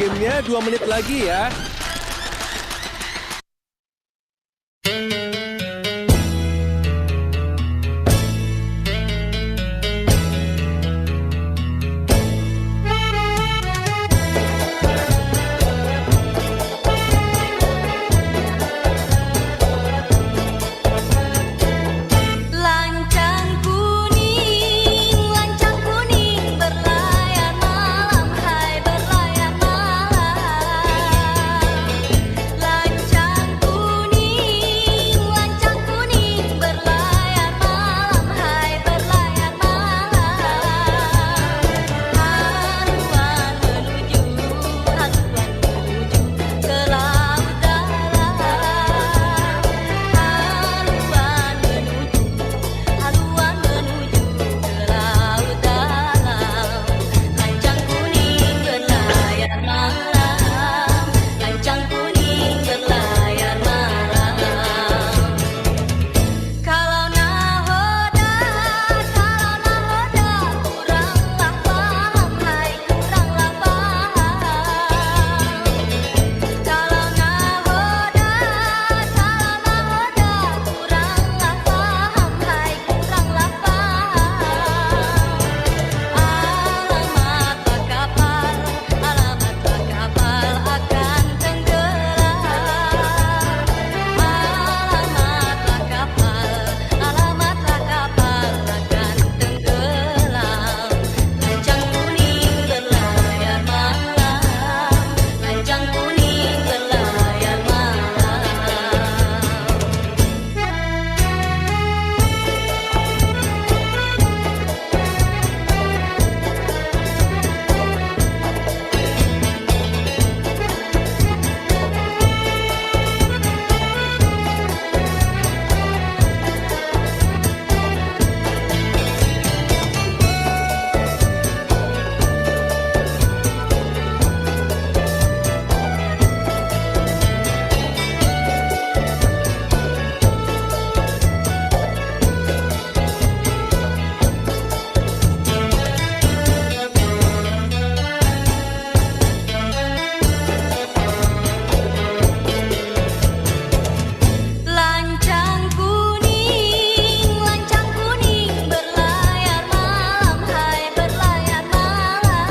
gamenya 2 menit lagi ya. Lancang kuning berlayar malam, hai berlayar malam. Lancang kuning berlayar malam, hai berlayar malam. Haluan menuju ke laut dalam. Haluan menuju ke laut dalam. Lancang kuning berlayar malam. Lancang kuning berlayar malam. Kalau nahoda, kuranglah paham, hai kuranglah paham. Kalau nahoda, kuranglah paham, hai kuranglah paham. Alamatlah kapal akan tenggelam. Alamatlah kapal akan tenggelam. Lancang kuning berlayar malam. Lancang kuning berlayar Lancang kuning berlayar malam, hai berlayar malam.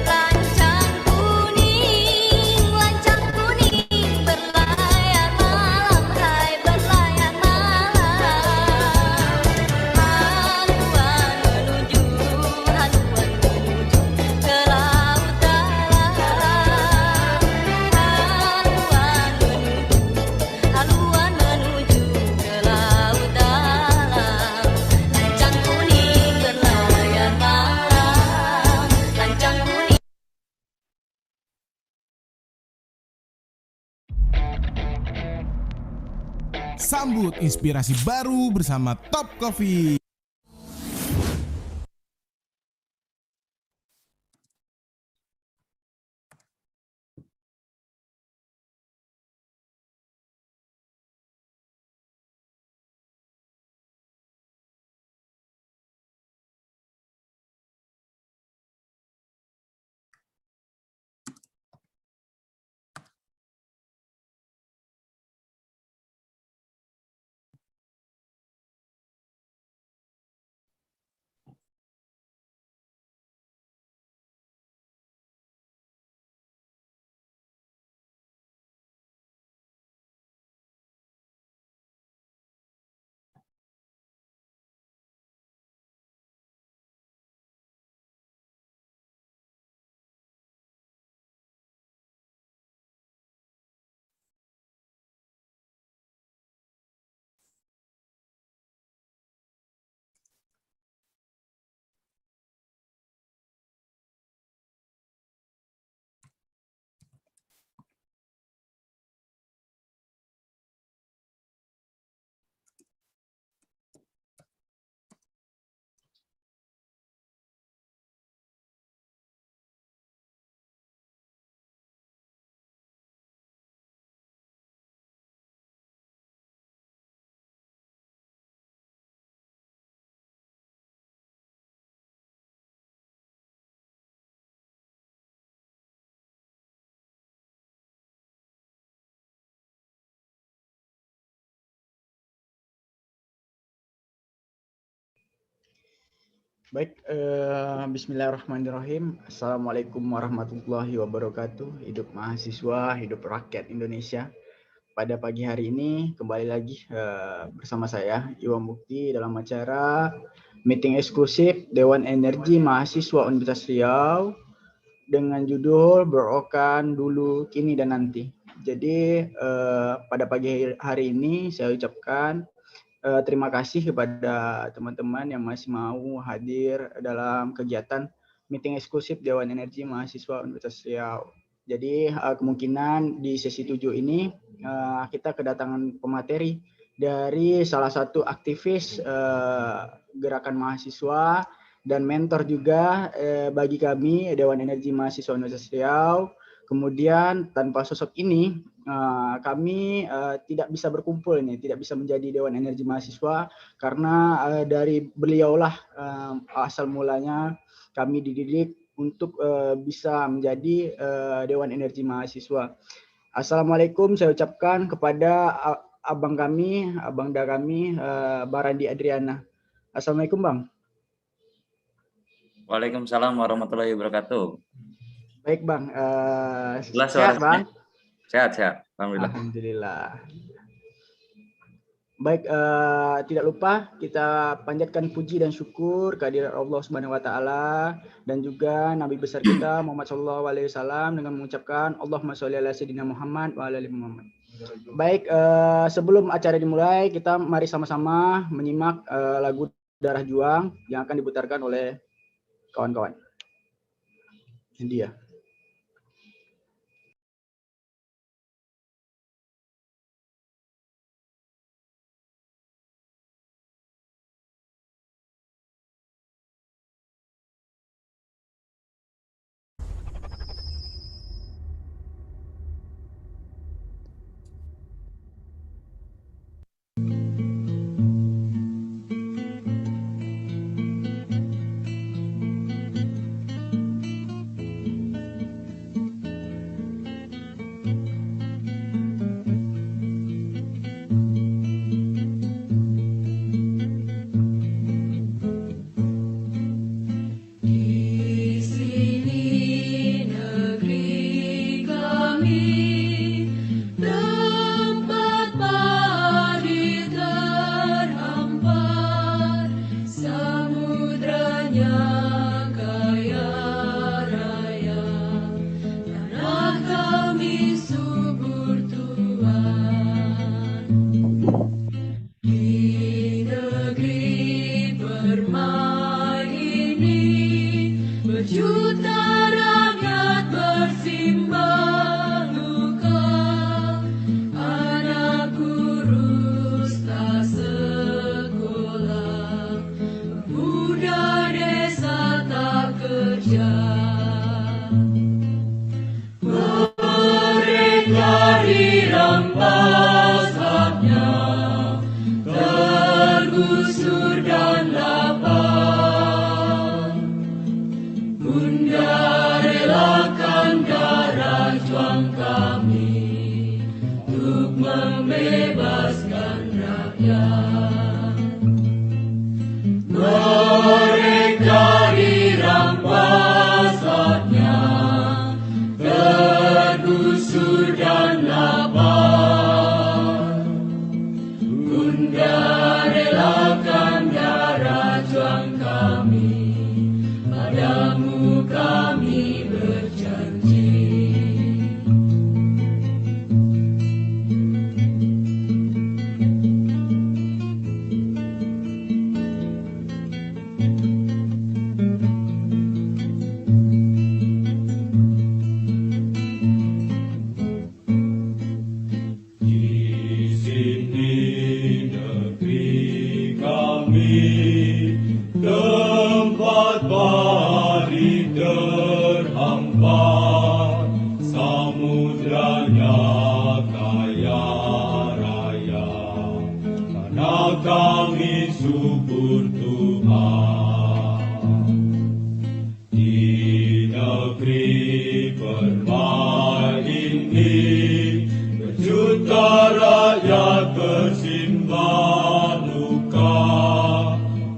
Lancang kuning berlayar malam, hai berlayar malam. Haluan menuju ke laut dalam. Haluan menuju ke laut dalam. Lancang kuning berlayar malam. Lancang kuning. Sambut inspirasi baru bersama Top Coffee. Baik, bismillahirrahmanirrahim. Assalamualaikum warahmatullahi wabarakatuh. Hidup mahasiswa, hidup rakyat Indonesia. Pada pagi hari ini kembali lagi bersama saya Iwan Mukti dalam acara meeting eksklusif Dewan Energi Mahasiswa Universitas Riau dengan judul Berokan Dulu, Kini dan Nanti. Jadi pada pagi hari ini saya ucapkan terima kasih kepada teman-teman yang masih mau hadir dalam kegiatan meeting eksklusif Dewan Energi Mahasiswa Universitas Riau. Jadi kemungkinan di sesi 7 ini kita kedatangan pemateri dari salah satu aktivis gerakan mahasiswa dan mentor juga bagi kami Dewan Energi Mahasiswa Universitas Riau. Kemudian tanpa sosok ini kami tidak bisa berkumpul nih, tidak bisa menjadi Dewan Energi Mahasiswa karena dari beliaulah asal mulanya kami dididik untuk bisa menjadi Dewan Energi Mahasiswa. Assalamualaikum saya ucapkan kepada abangda kami, Barandi Adriana. Assalamualaikum Bang. Waalaikumsalam warahmatullahi wabarakatuh. Baik Bang, sehat Bang? Sehat. Alhamdulillah. Alhamdulillah. Baik, tidak lupa kita panjatkan puji dan syukur kehadirat Allah Subhanahu wa taala dan juga Nabi besar kita Muhammad sallallahu alaihi wasallam dengan mengucapkan Allahumma sholli ala sayyidina Muhammad wa ala ali Muhammad. Baik, sebelum acara dimulai kita mari sama-sama menyimak lagu Darah Juang yang akan diputarkan oleh kawan-kawan. Ini dia.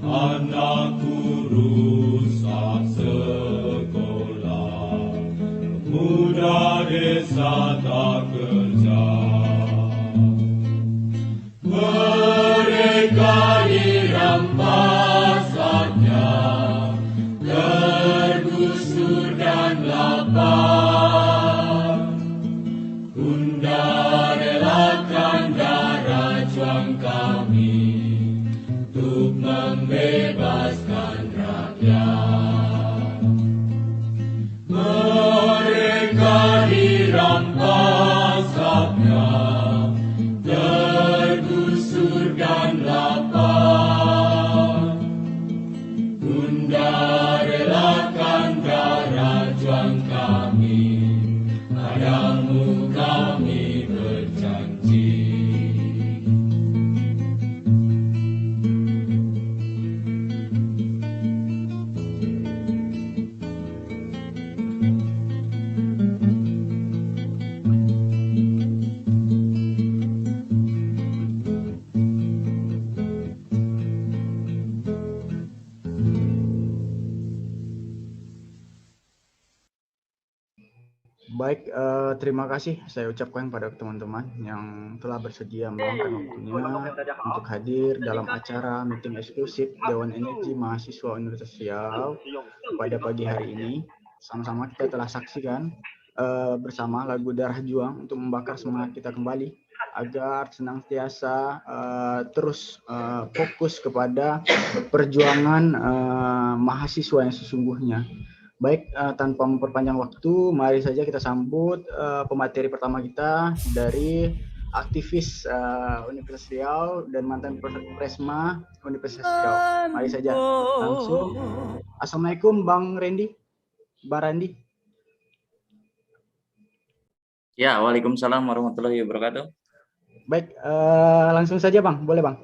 Anak guru rampasatnya, tergusur dan lapar. Bunda relakan darah juang kami untuk membebaskan rakyat. Mereka dirampas haknya, tergusur dan lapar. Bunda relakan darah juang kami, padamu kami berjanji. Baik, terima kasih saya ucapkan pada teman-teman yang telah bersedia meluangkan waktunya untuk hadir dalam acara meeting eksklusif Dewan Energi Mahasiswa Universitas Riau pada pagi hari ini. Sama-sama kita telah saksikan bersama lagu Darah Juang untuk membakar semangat kita kembali agar senantiasa terus fokus kepada perjuangan mahasiswa yang sesungguhnya. Baik, tanpa memperpanjang waktu, mari saja kita sambut pemateri pertama kita dari aktivis Universitas Riau dan mantan Presma Universitas Riau. Mari saja langsung. Assalamualaikum Bang Randy, Bang Randi. Ya, waalaikumsalam warahmatullahi wabarakatuh. Baik, langsung saja Bang, boleh Bang?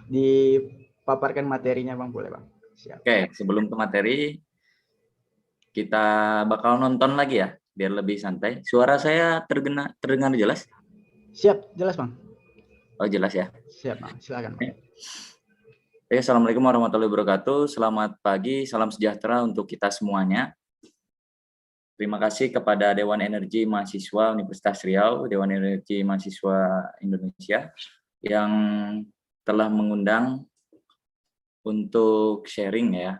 Dipaparkan materinya Bang, boleh Bang? Siap. Oke, sebelum ke materi, kita bakal nonton lagi ya, biar lebih santai. Suara saya terdengar jelas? Siap, jelas Bang. Oh, jelas ya. Siap Bang, silakan Bang. Oke, assalamualaikum warahmatullahi wabarakatuh. Selamat pagi, salam sejahtera untuk kita semuanya. Terima kasih kepada Dewan Energi Mahasiswa Universitas Riau, Dewan Energi Mahasiswa Indonesia yang telah mengundang untuk sharing ya,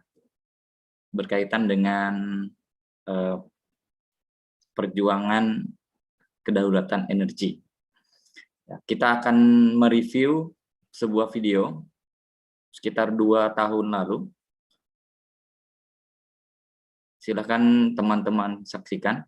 berkaitan dengan perjuangan kedaulatan energi. Ya, kita akan mereview sebuah video sekitar 2 tahun lalu. Silakan teman-teman saksikan.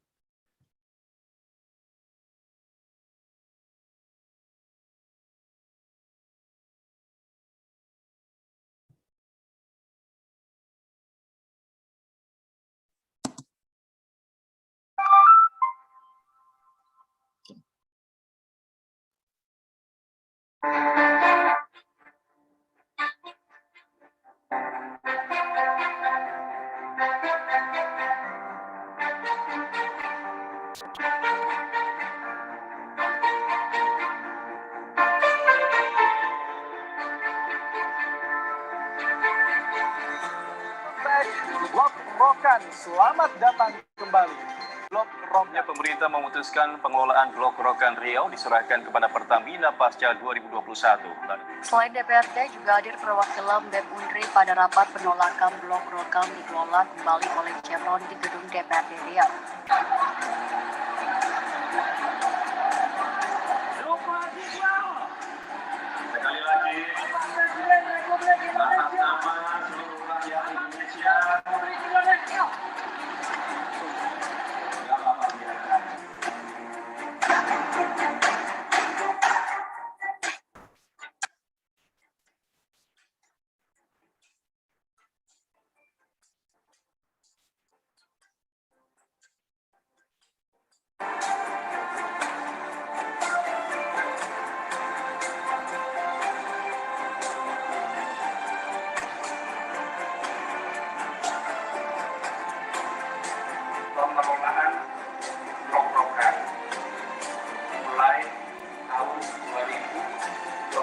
Blok Rokan, selamat datang kembali. Blok Rokan. Pemerintah memutuskan pengelolaan Blok Rokan Riau diserahkan kepada Pertamina pasca 2021. Selain DPRD, juga hadir perwakilan BEM Unri pada rapat penolakan Blok Rokan dikelola kembali oleh Chevron di gedung DPRD Riau. Sekali lagi, atas nama seluruh rakyat Indonesia, pengelolaan Blok Rokan mulai tahun 2021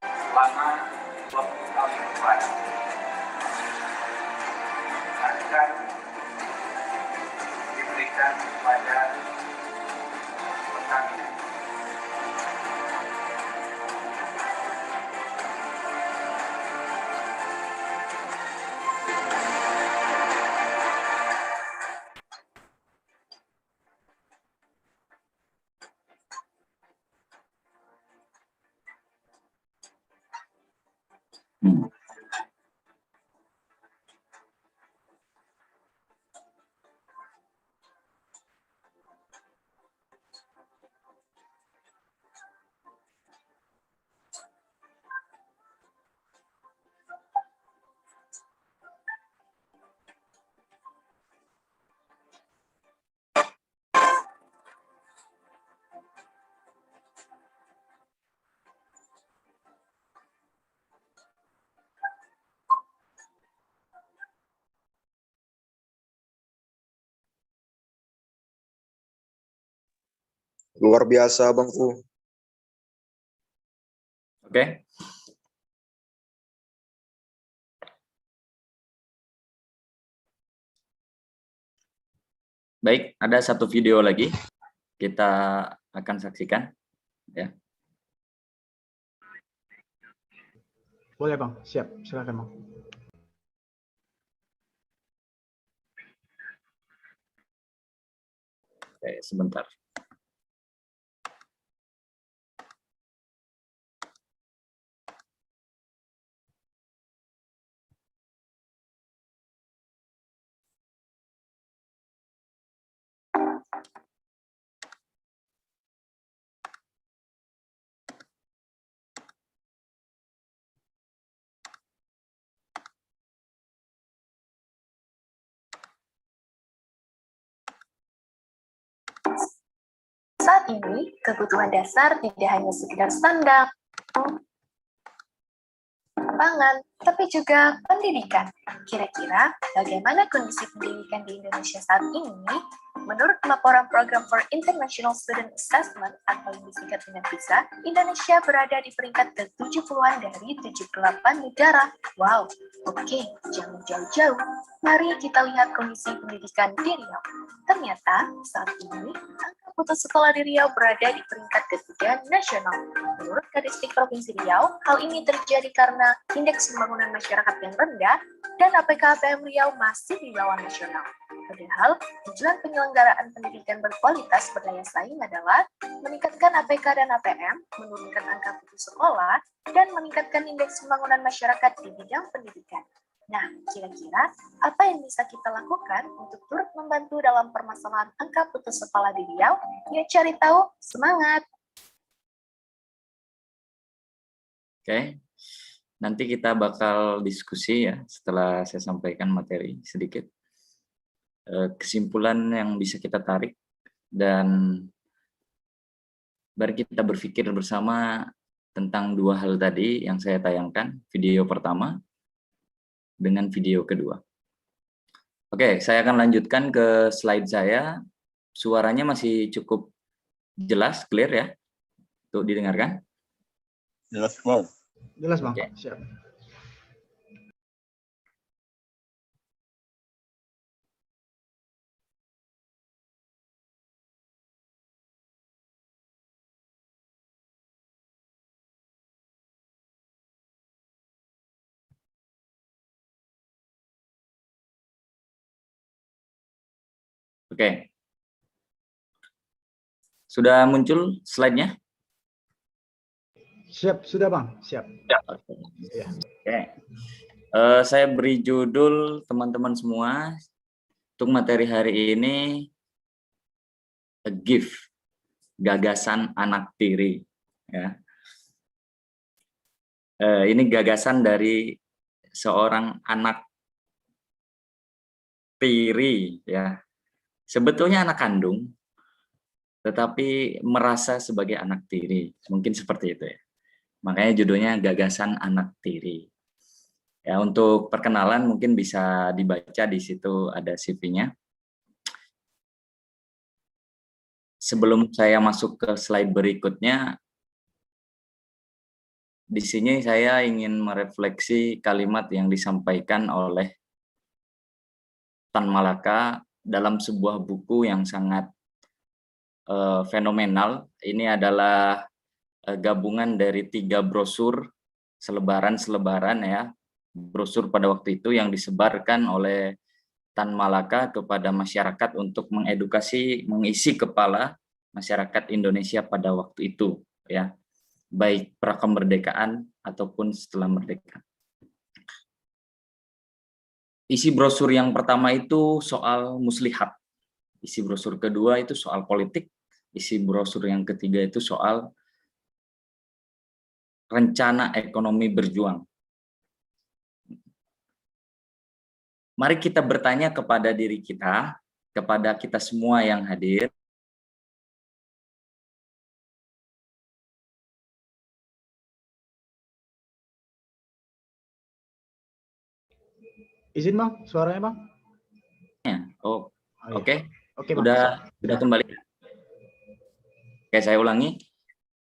selama 20 tahun ke depan akan diberikan kepada Pertamina. Luar biasa Bangku. Oke. Baik, ada satu video lagi kita akan saksikan, ya. Boleh Bang, siap. Silakan Bang. Oke, sebentar. Saat ini, kebutuhan dasar tidak hanya sekedar sandang, pangan, tapi juga pendidikan. Kira-kira bagaimana kondisi pendidikan di Indonesia saat ini? Menurut laporan Program for International Student Assessment atau yang disingkat dengan PISA, Indonesia berada di peringkat ke-70-an dari 78 negara. Wow, oke, jangan jauh-jauh. Mari kita lihat kondisi pendidikan di Riau. Ternyata saat ini angka putus sekolah di Riau berada di peringkat ketiga nasional. Menurut Kadistik Provinsi Riau, hal ini terjadi karena indeks pembangunan masyarakat yang rendah dan APK-APM Riau masih di bawah nasional. Padahal, tujuan penyelenggaraan pendidikan berkualitas berdaya saing adalah meningkatkan APK dan APM, menurunkan angka putus sekolah, dan meningkatkan indeks pembangunan masyarakat di bidang pendidikan. Nah, kira-kira apa yang bisa kita lakukan untuk turut membantu dalam permasalahan angka putus sekolah di Riau? Yuk cari tahu, semangat! Oke, nanti kita bakal diskusi ya setelah saya sampaikan materi sedikit. Kesimpulan yang bisa kita tarik dan mari kita berpikir bersama tentang dua hal tadi yang saya tayangkan, video pertama dengan video kedua. Oke, saya akan lanjutkan ke slide saya. Suaranya masih cukup jelas, clear ya? Untuk didengarkan? Jelas Bang. Jelas Bang, Oke. siap. Oke. Sudah muncul slide-nya? Siap, sudah Bang, siap. Oke. Saya beri judul teman-teman semua untuk materi hari ini A Gift, gagasan anak tiri. Ya. Ini gagasan dari seorang anak tiri, ya. Sebetulnya anak kandung, tetapi merasa sebagai anak tiri, mungkin seperti itu ya. Makanya judulnya gagasan anak tiri. Ya, untuk perkenalan mungkin bisa dibaca di situ ada CV-nya. Sebelum saya masuk ke slide berikutnya, di sini saya ingin merefleksi kalimat yang disampaikan oleh Tan Malaka dalam sebuah buku yang sangat fenomenal. Ini adalah gabungan dari 3 brosur selebaran ya, brosur pada waktu itu yang disebarkan oleh Tan Malaka kepada masyarakat untuk mengedukasi, mengisi kepala masyarakat Indonesia pada waktu itu ya, baik pra kemerdekaan ataupun setelah merdeka. Isi brosur yang pertama itu soal muslihat. Isi brosur kedua itu soal politik. Isi brosur yang ketiga itu soal rencana ekonomi berjuang. Mari kita bertanya kepada diri kita, kepada kita semua yang hadir. Izin Bang, suaranya Bang. Oh, Oh, iya. oke. Oke Bang. Sudah kembali. Oke, saya ulangi.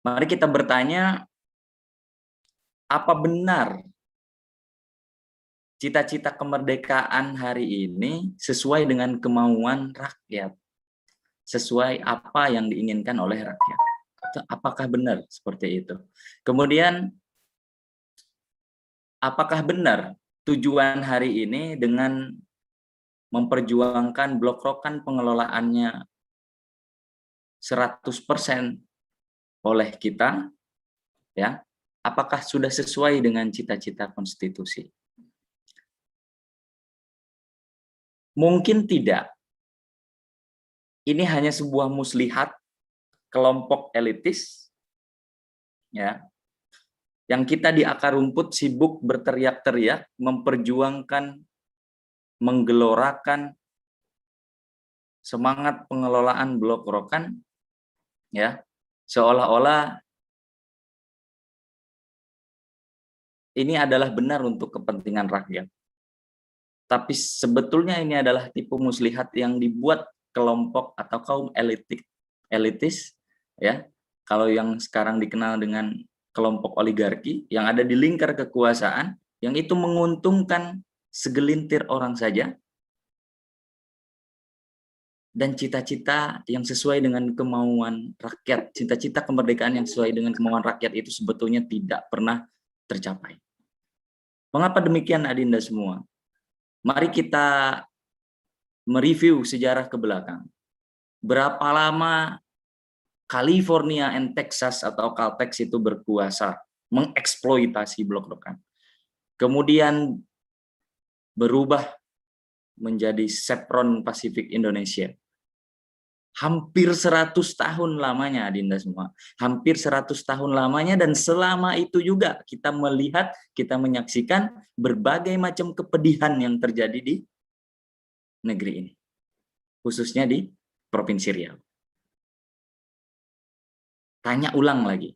Mari kita bertanya, apa benar cita-cita kemerdekaan hari ini sesuai dengan kemauan rakyat? Sesuai apa yang diinginkan oleh rakyat? Apakah benar seperti itu? Kemudian, apakah benar tujuan hari ini dengan memperjuangkan blok rokan pengelolaannya 100% oleh kita, ya? Apakah sudah sesuai dengan cita-cita konstitusi? Mungkin tidak. Ini hanya sebuah muslihat kelompok elitis, ya, yang kita di akar rumput sibuk berteriak-teriak, memperjuangkan, menggelorakan semangat pengelolaan blok rokan, ya, seolah-olah ini adalah benar untuk kepentingan rakyat. Tapi sebetulnya ini adalah tipu muslihat yang dibuat kelompok atau kaum elitis, ya. Kalau yang sekarang dikenal dengan kelompok oligarki yang ada di lingkar kekuasaan, yang itu menguntungkan segelintir orang saja, dan cita-cita yang sesuai dengan kemauan rakyat, cita-cita kemerdekaan yang sesuai dengan kemauan rakyat itu sebetulnya tidak pernah tercapai. Mengapa demikian, Adinda semua? Mari kita mereview sejarah ke belakang. Berapa lama California and Texas atau Caltex itu berkuasa, mengeksploitasi blok rokan. Kemudian berubah menjadi Chevron Pacific Indonesia. Hampir 100 tahun lamanya, Adinda semua. Hampir 100 tahun lamanya, dan selama itu juga kita melihat, kita menyaksikan berbagai macam kepedihan yang terjadi di negeri ini. Khususnya di Provinsi Riau. Tanya ulang lagi.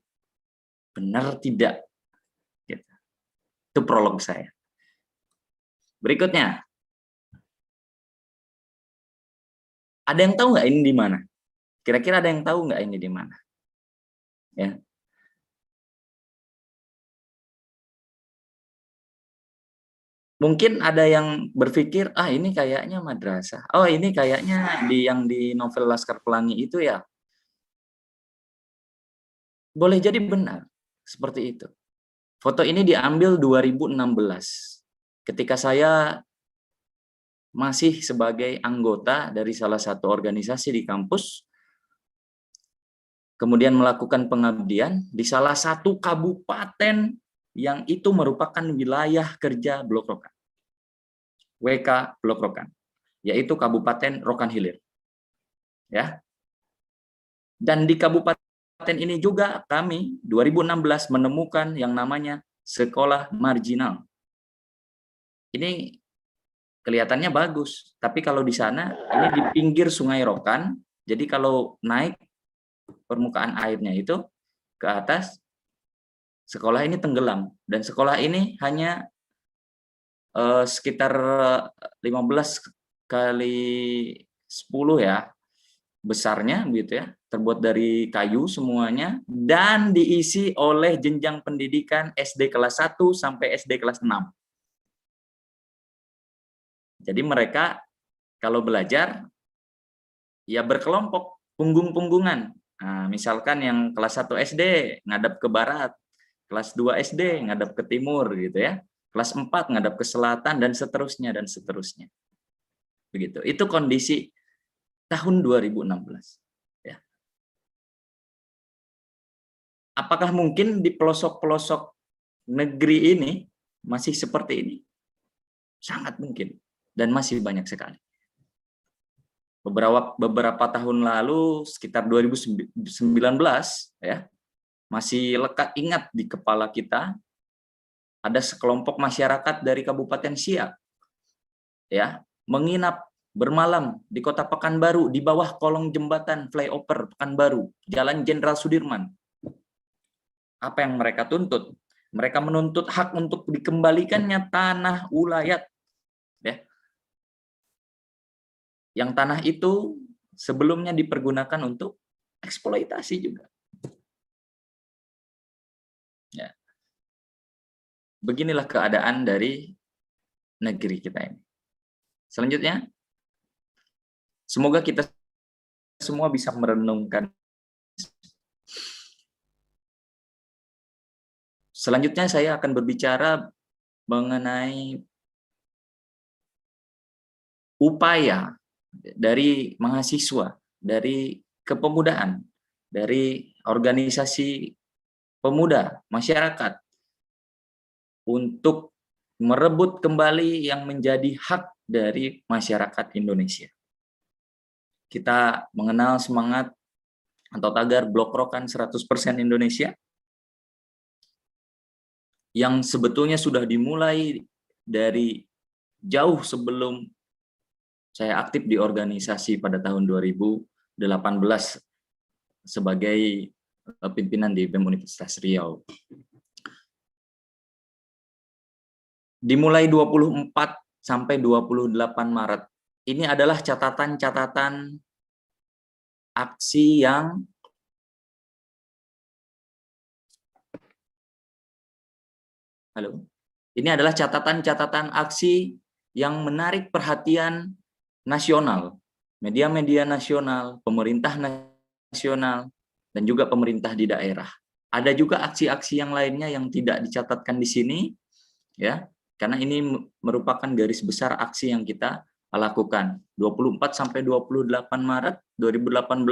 Benar tidak? Itu prolog saya. Berikutnya. Ada yang tahu nggak ini di mana? Kira-kira ada yang tahu nggak ini di mana? Ya. Mungkin ada yang berpikir, ah ini kayaknya madrasah. Oh ini kayaknya yang di novel Laskar Pelangi itu ya. Boleh jadi benar, seperti itu. Foto ini diambil 2016. Ketika saya masih sebagai anggota dari salah satu organisasi di kampus, kemudian melakukan pengabdian di salah satu kabupaten yang itu merupakan wilayah kerja Blok Rokan, WK Blok Rokan, yaitu Kabupaten Rokan Hilir. Ya. Dan di kabupaten ini juga kami 2016 menemukan yang namanya sekolah marginal. Ini kelihatannya bagus, tapi kalau di sana ini di pinggir Sungai Rokan, jadi kalau naik permukaan airnya itu ke atas, sekolah ini tenggelam, dan sekolah ini hanya sekitar 15 kali 10 ya besarnya begitu ya, terbuat dari kayu semuanya, dan diisi oleh jenjang pendidikan SD kelas 1 sampai SD kelas 6. Jadi mereka kalau belajar ya berkelompok, punggung-punggungan. Nah, misalkan yang kelas 1 SD ngadap ke barat, kelas 2 SD ngadap ke timur gitu ya. Kelas 4 ngadap ke selatan, dan seterusnya dan seterusnya. Begitu. Itu kondisi tahun 2016 ya. Apakah mungkin di pelosok-pelosok negeri ini masih seperti ini? Sangat mungkin. dan masih banyak sekali. Beberapa tahun lalu, sekitar 2019, ya, masih lekat ingat di kepala kita, ada sekelompok masyarakat dari Kabupaten Siak, ya, menginap bermalam di Kota Pekanbaru di bawah kolong jembatan flyover Pekanbaru, Jalan Jenderal Sudirman. Apa yang mereka tuntut? Mereka menuntut hak untuk dikembalikannya tanah ulayat. Ya. Yang tanah itu sebelumnya dipergunakan untuk eksploitasi juga. Ya. Beginilah keadaan dari negeri kita ini. Selanjutnya, semoga kita semua bisa merenungkan. Selanjutnya saya akan berbicara mengenai upaya dari mahasiswa, dari kepemudaan, dari organisasi pemuda, masyarakat, untuk merebut kembali yang menjadi hak dari masyarakat Indonesia. Kita mengenal semangat atau tagar Blok Rokan 100% Indonesia yang sebetulnya sudah dimulai dari jauh sebelum saya aktif di organisasi pada tahun 2018 sebagai pimpinan di BEM Universitas Riau. Dimulai 24 sampai 28 Maret. Ini adalah catatan-catatan aksi yang Ini adalah catatan-catatan aksi yang menarik perhatian nasional, media-media nasional, pemerintah nasional, dan juga pemerintah di daerah. Ada juga aksi-aksi yang lainnya yang tidak dicatatkan di sini, ya, karena ini merupakan garis besar aksi yang kita lakukan 24 sampai 28 Maret 2018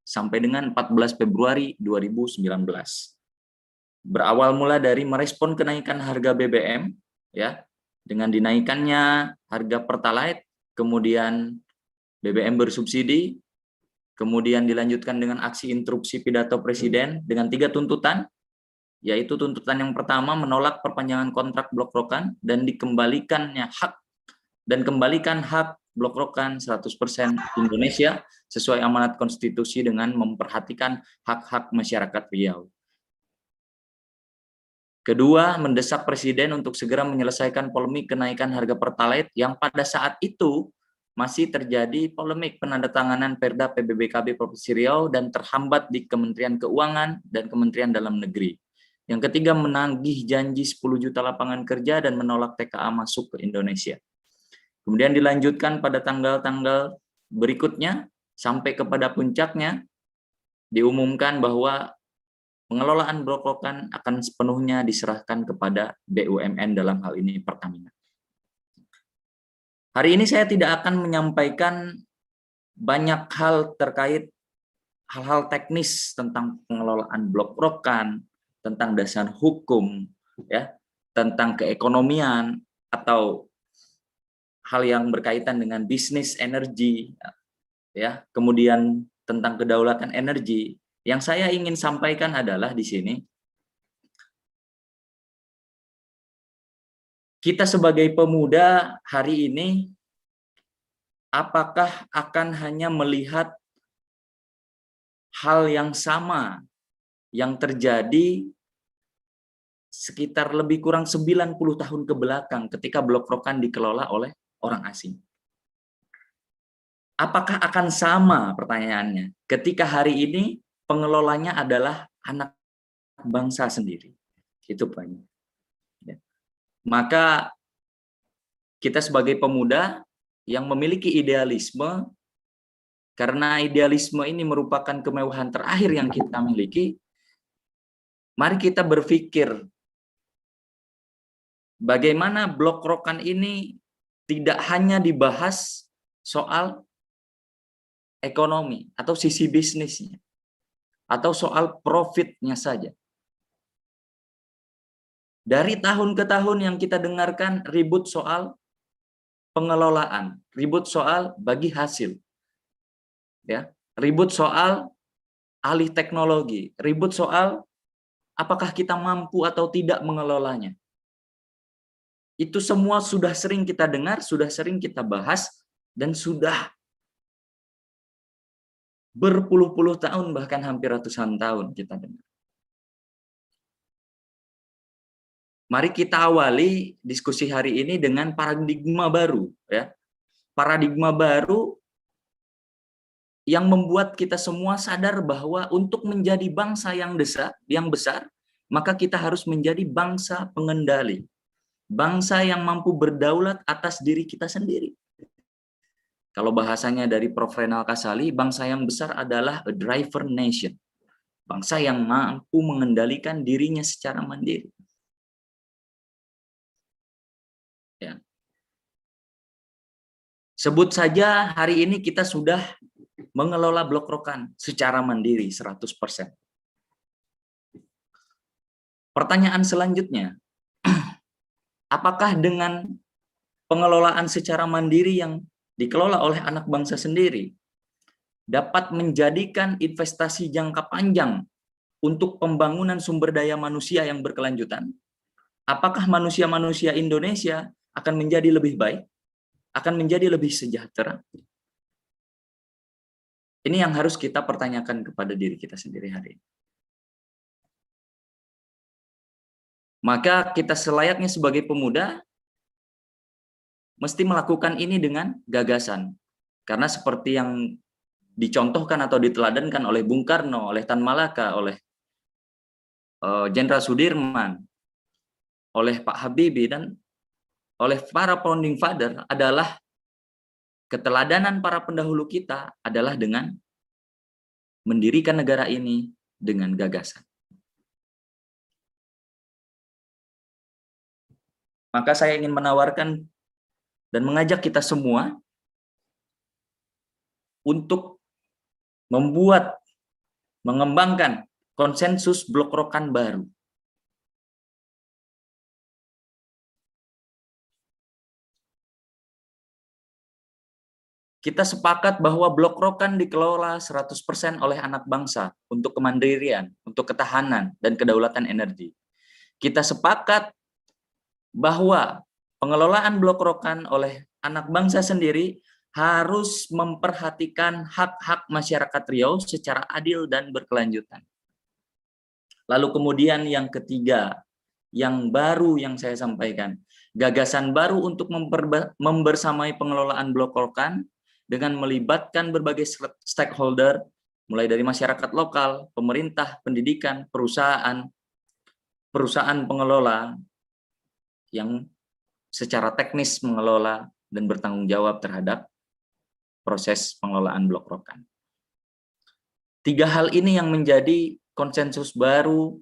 sampai dengan 14 Februari 2019. Berawal mula dari merespon kenaikan harga BBM, ya, dengan dinaikannya harga Pertalite, kemudian BBM bersubsidi, kemudian dilanjutkan dengan aksi interupsi pidato Presiden dengan 3 tuntutan, yaitu tuntutan yang pertama menolak perpanjangan kontrak Blok Rokan dan dikembalikannya hak dan kembalikan hak Blok Rokan 100% Indonesia sesuai amanat konstitusi dengan memperhatikan hak-hak masyarakat Riau. Kedua, mendesak Presiden untuk segera menyelesaikan polemik kenaikan harga Pertalite yang pada saat itu masih terjadi polemik penandatanganan Perda PBBKB Provinsi Riau dan terhambat di Kementerian Keuangan dan Kementerian Dalam Negeri. Yang ketiga, menagih janji 10 juta lapangan kerja dan menolak TKA masuk ke Indonesia. Kemudian dilanjutkan pada tanggal-tanggal berikutnya sampai kepada puncaknya diumumkan bahwa pengelolaan Blok Rokan akan sepenuhnya diserahkan kepada BUMN, dalam hal ini Pertamina. Hari ini saya tidak akan menyampaikan banyak hal terkait hal-hal teknis tentang pengelolaan Blok Rokan, tentang dasar hukum, ya, tentang keekonomian atau hal yang berkaitan dengan bisnis energi, ya, kemudian tentang kedaulatan energi. Yang saya ingin sampaikan adalah di sini, kita sebagai pemuda hari ini, apakah akan hanya melihat hal yang sama yang terjadi sekitar lebih kurang 90 tahun ke belakang ketika Blok Rokan dikelola oleh orang asing? Apakah akan sama, pertanyaannya, ketika hari ini pengelolanya adalah anak bangsa sendiri? Itu banyak. Ya. Maka kita sebagai pemuda yang memiliki idealisme, karena idealisme ini merupakan kemewahan terakhir yang kita miliki, mari kita berpikir bagaimana Blok Rokan ini tidak hanya dibahas soal ekonomi atau sisi bisnisnya, atau soal profitnya saja. Dari tahun ke tahun yang kita dengarkan ribut soal pengelolaan, ribut soal bagi hasil. Ya, ribut soal alih teknologi, ribut soal apakah kita mampu atau tidak mengelolanya. Itu semua sudah sering kita dengar, sudah sering kita bahas, dan sudah berpuluh-puluh tahun, bahkan hampir ratusan tahun kita dengar. Mari kita awali diskusi hari ini dengan paradigma baru, ya. Paradigma baru yang membuat kita semua sadar bahwa untuk menjadi bangsa yang besar, maka kita harus menjadi bangsa pengendali. Bangsa yang mampu berdaulat atas diri kita sendiri. Kalau bahasanya dari Prof. Renal Kasali, bangsa yang besar adalah a driver nation. Bangsa yang mampu mengendalikan dirinya secara mandiri. Ya. Sebut saja hari ini kita sudah mengelola Blok Rokan secara mandiri 100%. Pertanyaan selanjutnya, apakah dengan pengelolaan secara mandiri yang dikelola oleh anak bangsa sendiri dapat menjadikan investasi jangka panjang untuk pembangunan sumber daya manusia yang berkelanjutan? Apakah manusia-manusia Indonesia akan menjadi lebih baik? Akan menjadi lebih sejahtera? Ini yang harus kita pertanyakan kepada diri kita sendiri hari ini. Maka kita selayaknya sebagai pemuda mesti melakukan ini dengan gagasan. Karena seperti yang dicontohkan atau diteladankan oleh Bung Karno, oleh Tan Malaka, oleh Jenderal Sudirman, oleh Pak Habibie, dan oleh para founding father adalah keteladanan para pendahulu kita adalah dengan mendirikan negara ini dengan gagasan. Maka saya ingin menawarkan dan mengajak kita semua untuk mengembangkan konsensus Blok Rokan baru. Kita sepakat bahwa Blok Rokan dikelola 100% oleh anak bangsa untuk kemandirian, untuk ketahanan, dan kedaulatan energi. Kita sepakat bahwa pengelolaan Blok Rokan oleh anak bangsa sendiri harus memperhatikan hak-hak masyarakat Riau secara adil dan berkelanjutan. Lalu kemudian yang ketiga, yang baru yang saya sampaikan, gagasan baru untuk membersamai pengelolaan Blok Rokan dengan melibatkan berbagai stakeholder, mulai dari masyarakat lokal, pemerintah, pendidikan, perusahaan pengelola yang secara teknis mengelola dan bertanggung jawab terhadap proses pengelolaan Blok Rokan. Tiga hal ini yang menjadi konsensus baru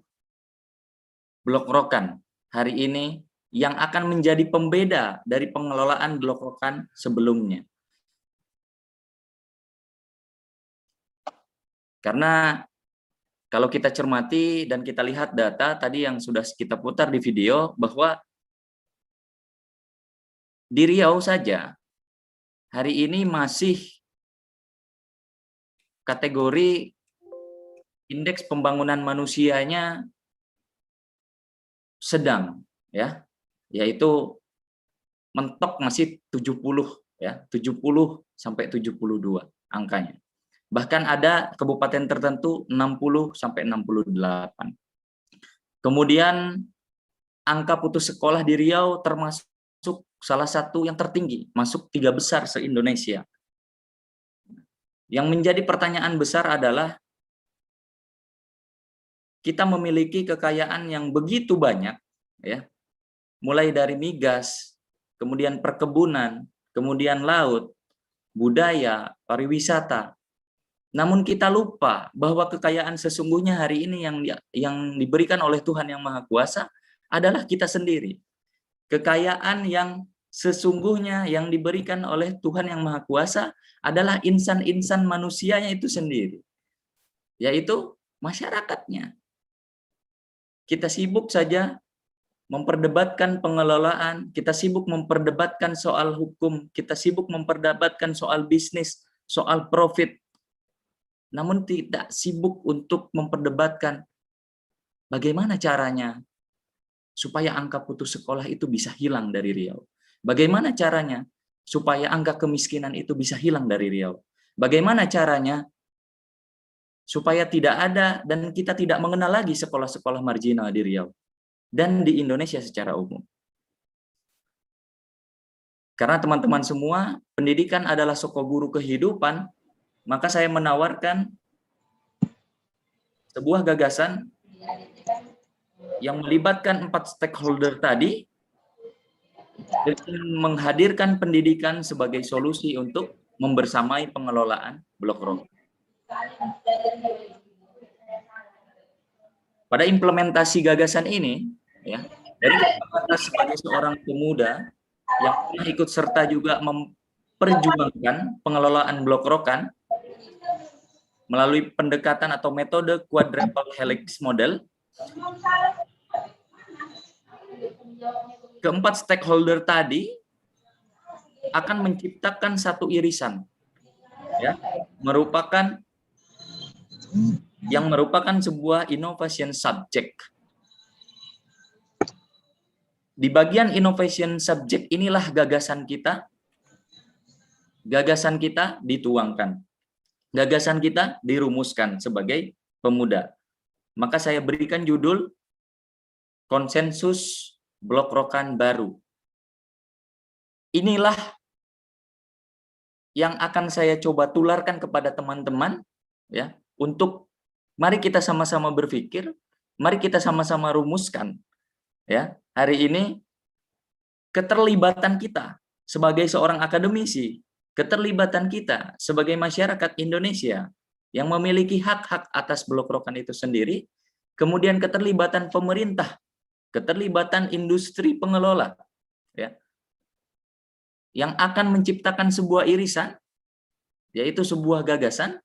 Blok Rokan hari ini yang akan menjadi pembeda dari pengelolaan Blok Rokan sebelumnya. Karena kalau kita cermati dan kita lihat data tadi yang sudah kita putar di video, bahwa di Riau saja hari ini masih kategori indeks pembangunan manusianya sedang, ya, yaitu mentok masih 70, ya, 70 sampai 72 angkanya. Bahkan ada kabupaten tertentu 60 sampai 68. Kemudian angka putus sekolah di Riau termasuk salah satu yang tertinggi, masuk 3 besar se-Indonesia. Yang menjadi pertanyaan besar adalah kita memiliki kekayaan yang begitu banyak, ya, mulai dari migas, kemudian perkebunan, kemudian laut, budaya, pariwisata. Namun kita lupa bahwa kekayaan sesungguhnya hari ini yang diberikan oleh Tuhan Yang Maha Kuasa adalah kita sendiri. Kekayaan yang sesungguhnya yang diberikan oleh Tuhan Yang Maha Kuasa adalah insan-insan manusianya itu sendiri, yaitu masyarakatnya. Kita sibuk saja memperdebatkan pengelolaan, kita sibuk memperdebatkan soal hukum, kita sibuk memperdebatkan soal bisnis, soal profit, namun tidak sibuk untuk memperdebatkan bagaimana caranya supaya angka putus sekolah itu bisa hilang dari Riau. Bagaimana caranya supaya angka kemiskinan itu bisa hilang dari Riau. Bagaimana caranya supaya tidak ada dan kita tidak mengenal lagi sekolah-sekolah marginal di Riau dan di Indonesia secara umum. Karena teman-teman semua, pendidikan adalah sokoguru kehidupan, maka saya menawarkan sebuah gagasan yang melibatkan 4 stakeholder tadi dengan menghadirkan pendidikan sebagai solusi untuk membersamai pengelolaan Blok Rokan. Pada implementasi gagasan ini, ya, dari kita sebagai seorang pemuda yang pernah ikut serta juga memperjuangkan pengelolaan Blok Rokan melalui pendekatan atau metode quadruple helix model, keempat stakeholder tadi akan menciptakan satu irisan, ya, yang merupakan sebuah innovation subject. Di bagian innovation subject inilah gagasan kita dituangkan, gagasan kita dirumuskan sebagai pemuda. Maka saya berikan judul konsensus Blok Rokan baru. Inilah yang akan saya coba tularkan kepada teman-teman, ya, untuk mari kita sama-sama berpikir, mari kita sama-sama rumuskan, ya, hari ini keterlibatan kita sebagai seorang akademisi, keterlibatan kita sebagai masyarakat Indonesia yang memiliki hak-hak atas Blok Rokan itu sendiri, kemudian keterlibatan pemerintah, keterlibatan industri pengelola, ya, yang akan menciptakan sebuah irisan, yaitu sebuah gagasan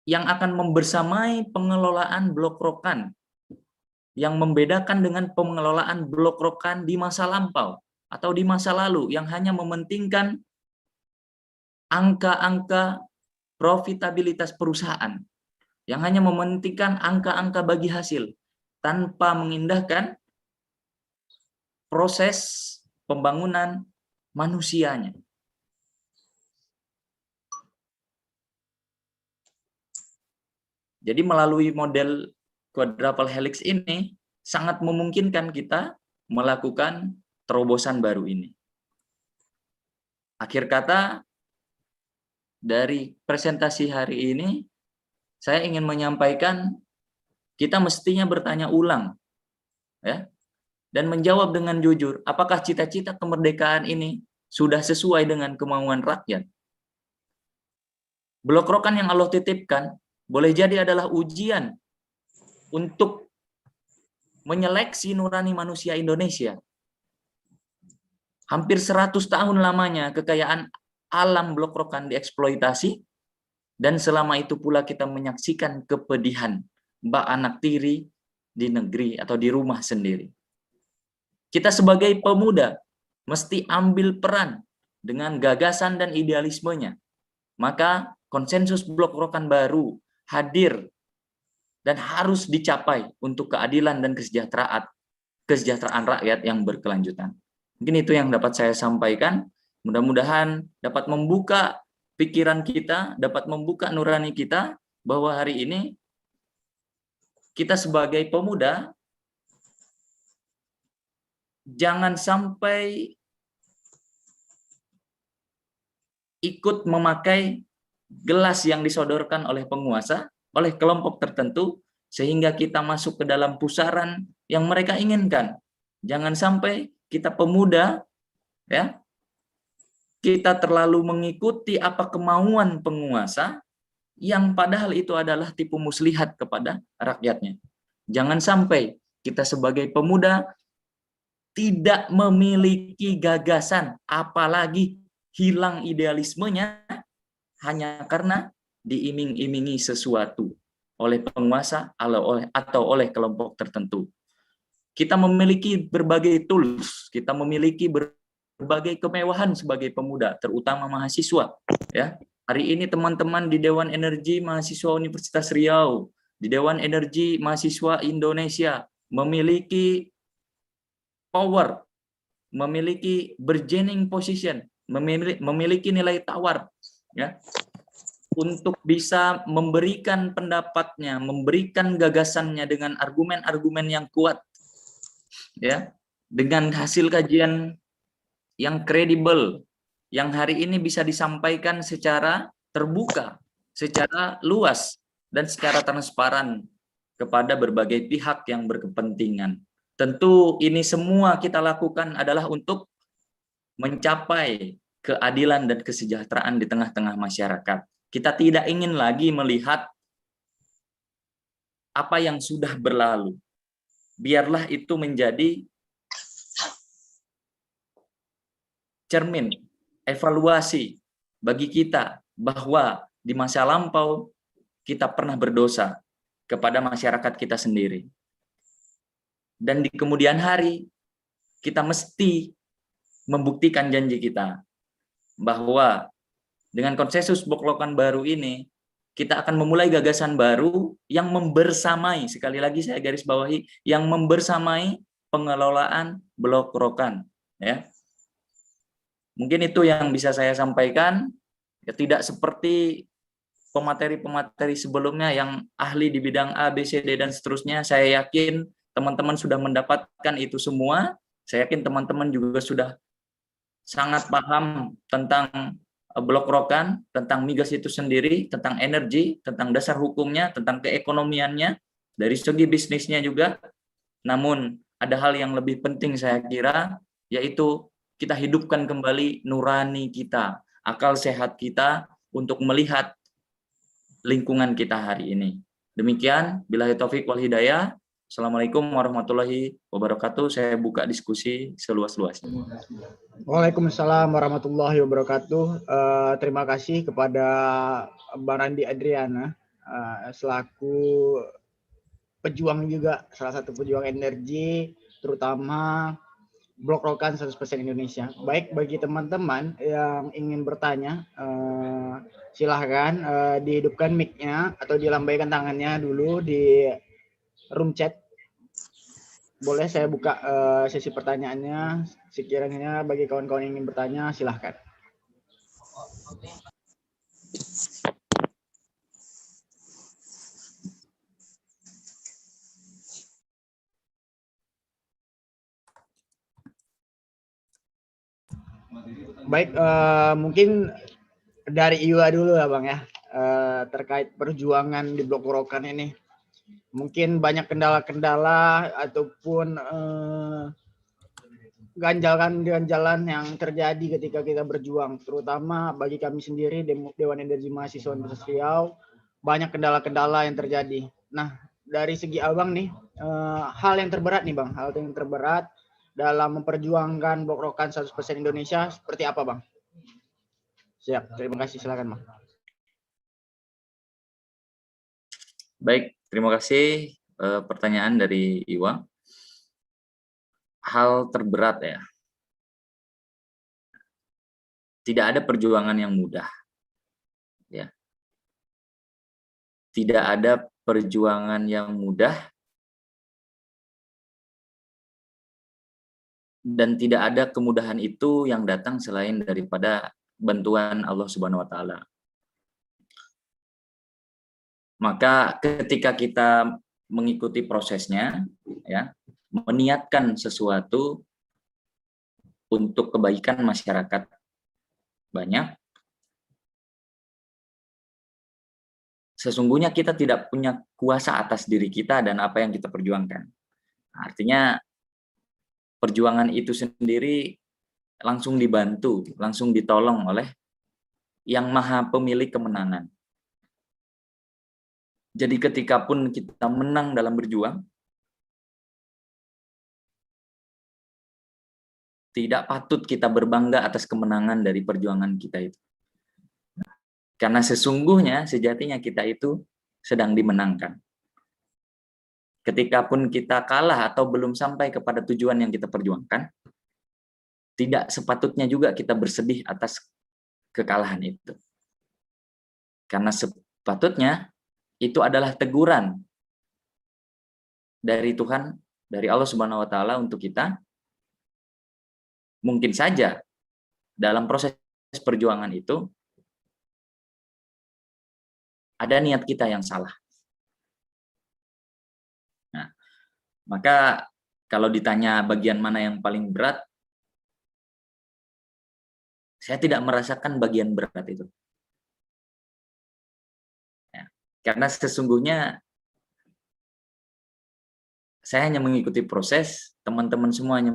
yang akan membersamai pengelolaan Blok Rokan, yang membedakan dengan pengelolaan Blok Rokan di masa lampau atau di masa lalu yang hanya mementingkan angka-angka profitabilitas perusahaan, yang hanya mementingkan angka-angka bagi hasil tanpa mengindahkan proses pembangunan manusianya. Jadi melalui model quadruple helix ini sangat memungkinkan kita melakukan terobosan baru ini. Akhir kata, dari presentasi hari ini, saya ingin menyampaikan kita mestinya bertanya ulang, ya, dan menjawab dengan jujur, apakah cita-cita kemerdekaan ini sudah sesuai dengan kemauan rakyat? Blok Rokan yang Allah titipkan boleh jadi adalah ujian untuk menyeleksi nurani manusia Indonesia. Hampir 100 tahun lamanya kekayaan alam Blok Rokan dieksploitasi, dan selama itu pula kita menyaksikan kepedihan bak anak tiri di negeri atau di rumah sendiri. Kita sebagai pemuda mesti ambil peran dengan gagasan dan idealismenya. Maka konsensus Blok Rokan baru hadir dan harus dicapai untuk keadilan dan kesejahteraan rakyat yang berkelanjutan. Mungkin itu yang dapat saya sampaikan. Mudah-mudahan dapat membuka pikiran kita, dapat membuka nurani kita, bahwa hari ini kita sebagai pemuda jangan sampai ikut memakai gelas yang disodorkan oleh penguasa, oleh kelompok tertentu, sehingga kita masuk ke dalam pusaran yang mereka inginkan. Jangan sampai kita pemuda, ya, kita terlalu mengikuti apa kemauan penguasa, yang padahal itu adalah tipu muslihat kepada rakyatnya. Jangan sampai kita sebagai pemuda tidak memiliki gagasan, apalagi hilang idealismenya hanya karena diiming-imingi sesuatu oleh penguasa atau oleh kelompok tertentu. Kita memiliki berbagai tools, kita memiliki berbagai kemewahan sebagai pemuda, terutama mahasiswa. Ya, hari ini teman-teman di Dewan Energi Mahasiswa Universitas Riau, di Dewan Energi Mahasiswa Indonesia memiliki power, memiliki bargaining position, memiliki nilai tawar, ya, untuk bisa memberikan pendapatnya, memberikan gagasannya dengan argumen-argumen yang kuat, ya, dengan hasil kajian yang kredibel, yang hari ini bisa disampaikan secara terbuka, secara luas, dan secara transparan kepada berbagai pihak yang berkepentingan. Tentu ini semua kita lakukan adalah untuk mencapai keadilan dan kesejahteraan di tengah-tengah masyarakat. Kita tidak ingin lagi melihat apa yang sudah berlalu. Biarlah itu menjadi cermin, evaluasi bagi kita bahwa di masa lampau kita pernah berdosa kepada masyarakat kita sendiri. Dan di kemudian hari kita mesti membuktikan janji kita bahwa dengan konsensus Blok-Rokan baru ini kita akan memulai gagasan baru yang membersamai, sekali lagi saya garis bawahi, yang membersamai pengelolaan Blok-Rokan, ya. Mungkin itu yang bisa saya sampaikan, ya, tidak seperti pemateri-pemateri sebelumnya yang ahli di bidang A, B, C, D, dan seterusnya. Saya yakin teman-teman sudah mendapatkan itu semua. Saya yakin teman-teman juga sudah sangat paham tentang Blok-Rokan, tentang migas itu sendiri, tentang energi, tentang dasar hukumnya, tentang keekonomiannya, dari segi bisnisnya juga. Namun ada hal yang lebih penting saya kira, yaitu kita hidupkan kembali nurani kita, akal sehat kita untuk melihat lingkungan kita hari ini. Demikian, billahi taufik wal hidayah. Assalamualaikum warahmatullahi wabarakatuh. Saya buka diskusi seluas-luasnya. Waalaikumsalam warahmatullahi wabarakatuh. Terima kasih kepada Bang Randi Adriana selaku pejuang juga, salah satu pejuang energi, terutama Blok-Rokan 100% Indonesia. Baik, bagi teman-teman yang ingin bertanya, silahkan dihidupkan mic-nya atau dilambaikan tangannya dulu di room chat. Boleh saya buka sesi pertanyaannya. Sekiranya bagi kawan-kawan yang ingin bertanya, silahkan. Baik, mungkin dari Iwa dulu ya Bang ya, terkait perjuangan di Blok-Rokan ini. Mungkin banyak kendala-kendala ataupun ganjalan yang terjadi ketika kita berjuang, terutama bagi kami sendiri Dewan Energi Mahasiswa Universitas Riau, banyak kendala-kendala yang terjadi. Nah, dari segi Abang nih, hal yang terberat nih Bang, hal yang terberat dalam memperjuangkan Blok-Rokan 100% Indonesia seperti apa Bang? Siap, terima kasih, silakan Bang. Baik, terima kasih pertanyaan dari Iwa. Hal terberat ya. Tidak ada perjuangan yang mudah. Ya. Tidak ada perjuangan yang mudah dan tidak ada kemudahan itu yang datang selain daripada bantuan Allah Subhanahu wa taala. Maka ketika kita mengikuti prosesnya, ya, meniatkan sesuatu untuk kebaikan masyarakat banyak, sesungguhnya kita tidak punya kuasa atas diri kita dan apa yang kita perjuangkan. Artinya perjuangan itu sendiri langsung dibantu, langsung ditolong oleh yang maha pemilik kemenangan. Jadi ketika pun kita menang dalam berjuang, tidak patut kita berbangga atas kemenangan dari perjuangan kita itu. Karena sesungguhnya, sejatinya kita itu sedang dimenangkan. ketika pun kita kalah atau belum sampai kepada tujuan yang kita perjuangkan, tidak sepatutnya juga kita bersedih atas kekalahan itu. Karena sepatutnya itu adalah teguran dari Tuhan, dari Allah Subhanahu wa taala untuk kita. Mungkin saja dalam proses perjuangan itu ada niat kita yang salah. Nah, maka kalau ditanya bagian mana yang paling berat, saya tidak merasakan bagian berat itu. Ya, karena sesungguhnya saya hanya mengikuti proses, teman-teman semua hanya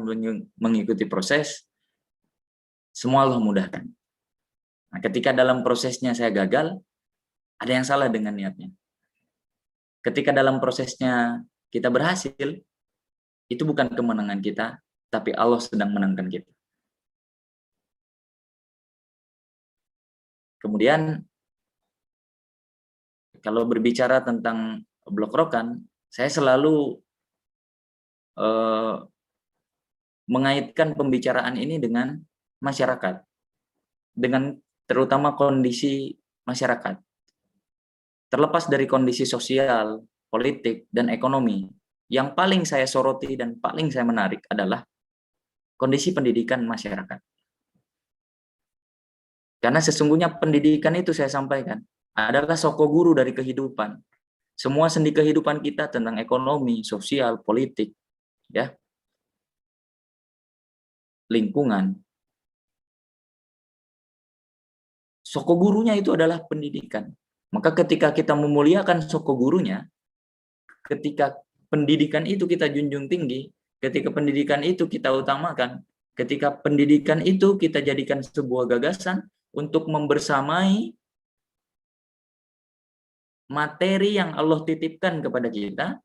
mengikuti proses, semua Allah mudahkan. Nah, ketika dalam prosesnya saya gagal, ada yang salah dengan niatnya. Ketika dalam prosesnya kita berhasil, itu bukan kemenangan kita, tapi Allah sedang menangkan kita. Kemudian, kalau berbicara tentang Blok Rokan, saya selalu mengaitkan pembicaraan ini dengan masyarakat, dengan terutama kondisi masyarakat. Terlepas dari kondisi sosial, politik, dan ekonomi, yang paling saya soroti dan paling saya menarik adalah kondisi pendidikan masyarakat. Karena sesungguhnya pendidikan itu saya sampaikan adalah soko guru dari kehidupan. Semua sendi kehidupan kita tentang ekonomi, sosial, politik, ya, lingkungan. Soko gurunya itu adalah pendidikan. Maka ketika kita memuliakan soko gurunya, ketika pendidikan itu kita junjung tinggi, ketika pendidikan itu kita utamakan, ketika pendidikan itu kita jadikan sebuah gagasan untuk membersamai materi yang Allah titipkan kepada kita,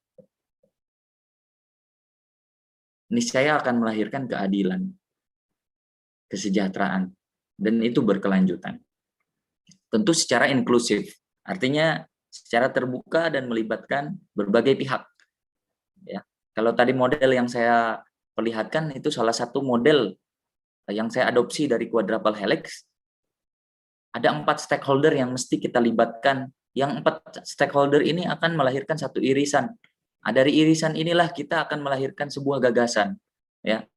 niscaya akan melahirkan keadilan, kesejahteraan, dan itu berkelanjutan. Tentu secara inklusif, artinya secara terbuka dan melibatkan berbagai pihak. Ya, kalau tadi model yang saya perlihatkan itu salah satu model yang saya adopsi dari quadruple helix. Ada 4 stakeholder yang mesti kita libatkan. Yang 4 stakeholder ini akan melahirkan satu irisan. Dari irisan inilah kita akan melahirkan sebuah gagasan. Ya,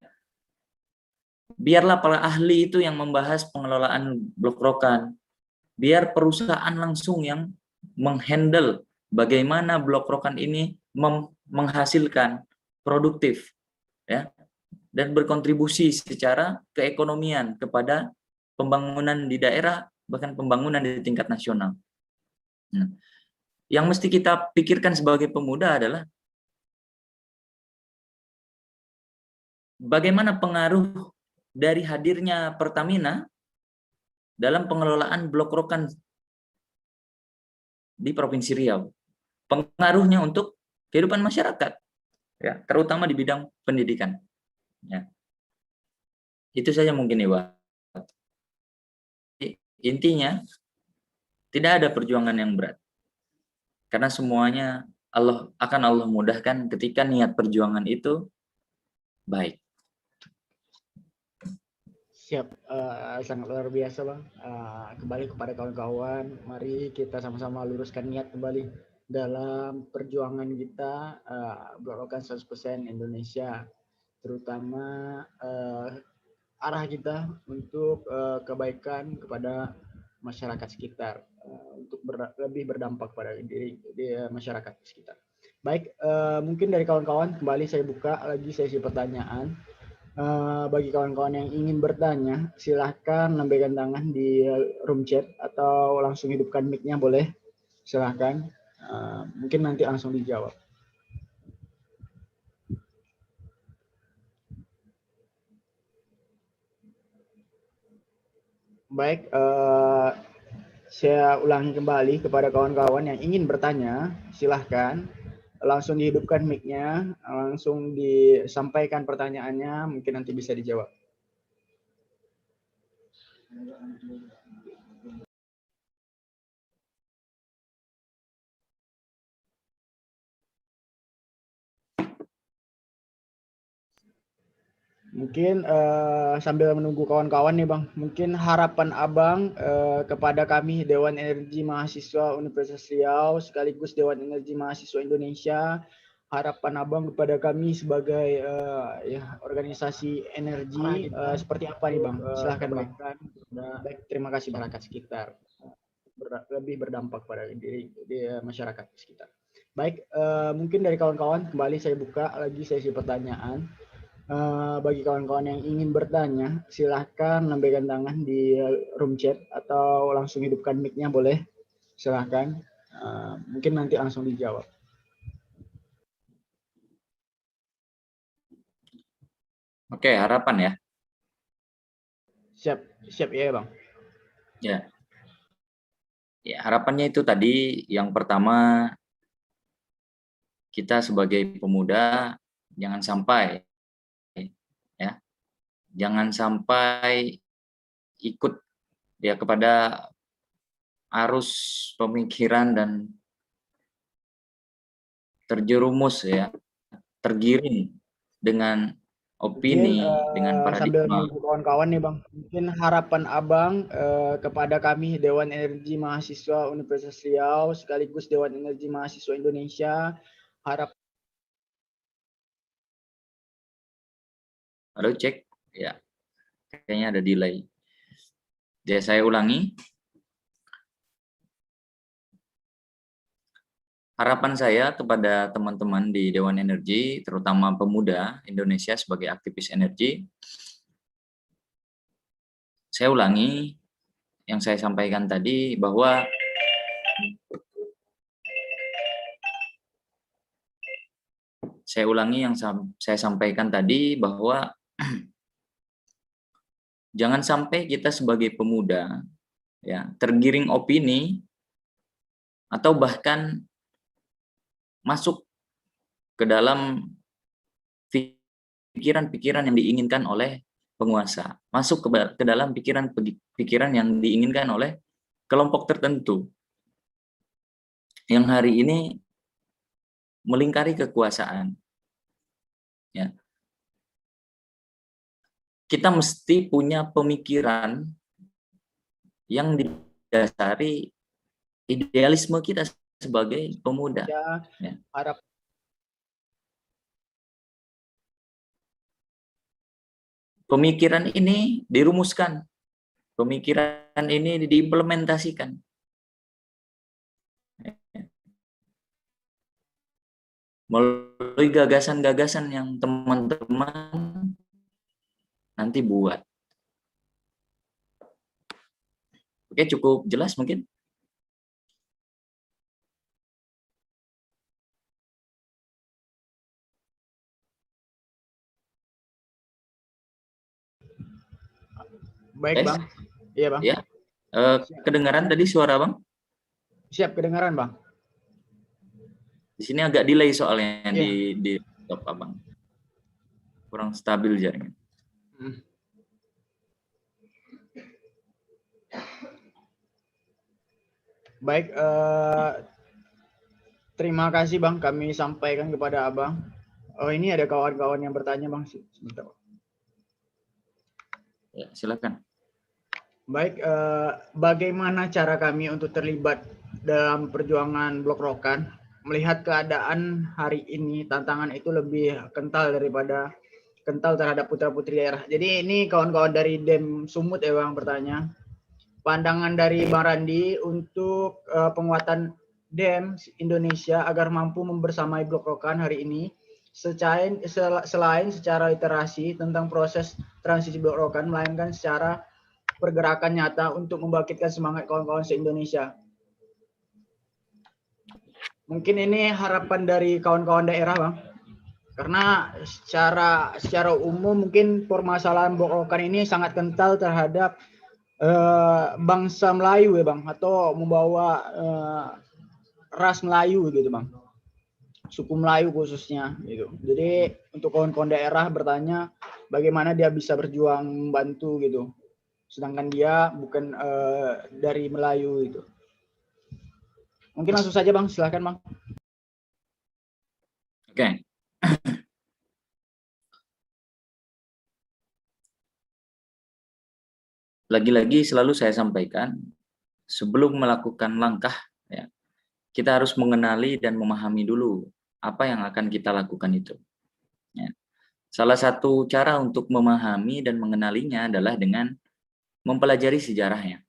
biarlah para ahli itu yang membahas pengelolaan Blok Rokan. Biar perusahaan langsung yang menghandle bagaimana Blok Rokan ini menghasilkan produktif, ya, dan berkontribusi secara keekonomian kepada pembangunan di daerah, bahkan pembangunan di tingkat nasional. Yang mesti kita pikirkan sebagai pemuda adalah bagaimana pengaruh dari hadirnya Pertamina dalam pengelolaan Blok Rokan di Provinsi Riau. Pengaruhnya untuk kehidupan masyarakat, ya, terutama di bidang pendidikan. Ya. Itu saja mungkin, Iwa. Intinya, tidak ada perjuangan yang berat. Karena semuanya Allah mudahkan ketika niat perjuangan itu baik. Siap, sangat luar biasa Bang. Kembali kepada kawan-kawan, mari kita sama-sama luruskan niat kembali dalam perjuangan kita Blok Rokan 100% Indonesia, terutama arah kita untuk kebaikan kepada masyarakat sekitar, untuk lebih berdampak pada diri masyarakat sekitar. Baik, mungkin dari kawan-kawan kembali saya buka lagi sesi pertanyaan. Bagi kawan-kawan yang ingin bertanya, silahkan lambaikan tangan di room chat atau langsung hidupkan mic-nya, boleh, silahkan. Mungkin nanti langsung dijawab. Baik, saya ulangi kembali kepada kawan-kawan yang ingin bertanya, silahkan langsung dihidupkan mic-nya, langsung disampaikan pertanyaannya, mungkin nanti bisa dijawab. Mungkin sambil menunggu kawan-kawan nih Bang, mungkin harapan Abang kepada kami Dewan Energi Mahasiswa Universitas Riau sekaligus Dewan Energi Mahasiswa Indonesia, harapan Abang kepada kami sebagai ya organisasi energi seperti apa nih Bang? Silahkan Bang. Baik, terima kasih masyarakat sekitar. Lebih berdampak pada diri masyarakat sekitar. Baik, mungkin dari kawan-kawan kembali saya buka lagi sesi pertanyaan. Bagi kawan-kawan yang ingin bertanya, silahkan lambaikan tangan di room chat atau langsung hidupkan mic-nya boleh. Silahkan, mungkin nanti langsung dijawab. Oke, harapan ya. Siap ya Bang. Ya. Ya, harapannya itu tadi yang pertama kita sebagai pemuda jangan sampai ikut ya kepada arus pemikiran dan terjerumus ya, tergiring dengan opini, dengan sambil paradigma. menunggu kawan-kawan nih Bang, mungkin harapan Abang kepada kami Dewan Energi Mahasiswa Universitas Riau sekaligus Dewan Energi Mahasiswa Indonesia, Halo, cek ya, kayaknya ada delay. Jadi saya ulangi. Harapan saya kepada teman-teman di Dewan Energi, terutama pemuda Indonesia sebagai aktivis energi, saya ulangi yang saya sampaikan tadi bahwa saya sampaikan tadi bahwa jangan sampai kita sebagai pemuda ya tergiring opini atau bahkan masuk ke dalam pikiran-pikiran yang diinginkan oleh penguasa, masuk ke dalam pikiran yang diinginkan oleh kelompok tertentu yang hari ini melingkari kekuasaan. Ya. Kita mesti punya pemikiran yang didasari idealisme kita sebagai pemuda. Ya. Pemikiran ini dirumuskan, pemikiran ini diimplementasikan. Melalui gagasan-gagasan yang teman-teman nanti buat. Oke, cukup jelas mungkin? Baik Bang. Iya Bang. Ya. Kedengaran tadi suara Bang? Siap, kedengaran Bang. Di sini agak delay soalnya di laptop Abang. Kurang stabil jaringan. Baik, terima kasih Bang, kami sampaikan kepada Abang. Oh, ini ada kawan-kawan yang bertanya Bang. Sebentar. Ya, silakan. Baik, bagaimana cara kami untuk terlibat dalam perjuangan Blok Rokan? Melihat keadaan hari ini, tantangan itu lebih kental terhadap putra-putri daerah. Jadi ini kawan-kawan dari DEM Sumut ya Bang bertanya. Pandangan dari Bang Randi untuk penguatan DEM Indonesia agar mampu membersamai Blok Rokan hari ini, selain secara literasi tentang proses transisi Blok Rokan, melainkan secara pergerakan nyata untuk membangkitkan semangat kawan-kawan se-Indonesia. Mungkin ini harapan dari kawan-kawan daerah Bang, karena secara umum mungkin permasalahan Blok Rokan ini sangat kental terhadap bangsa Melayu ya Bang, atau membawa ras Melayu gitu Bang, suku Melayu khususnya gitu. Jadi untuk kawan-kawan daerah bertanya bagaimana dia bisa berjuang membantu gitu, sedangkan dia bukan dari Melayu gitu. Mungkin langsung saja Bang, silakan Bang. Oke. lagi-lagi selalu saya sampaikan, sebelum melakukan langkah, ya, kita harus mengenali dan memahami dulu apa yang akan kita lakukan itu. Ya. Salah satu cara untuk memahami dan mengenalinya adalah dengan mempelajari sejarahnya.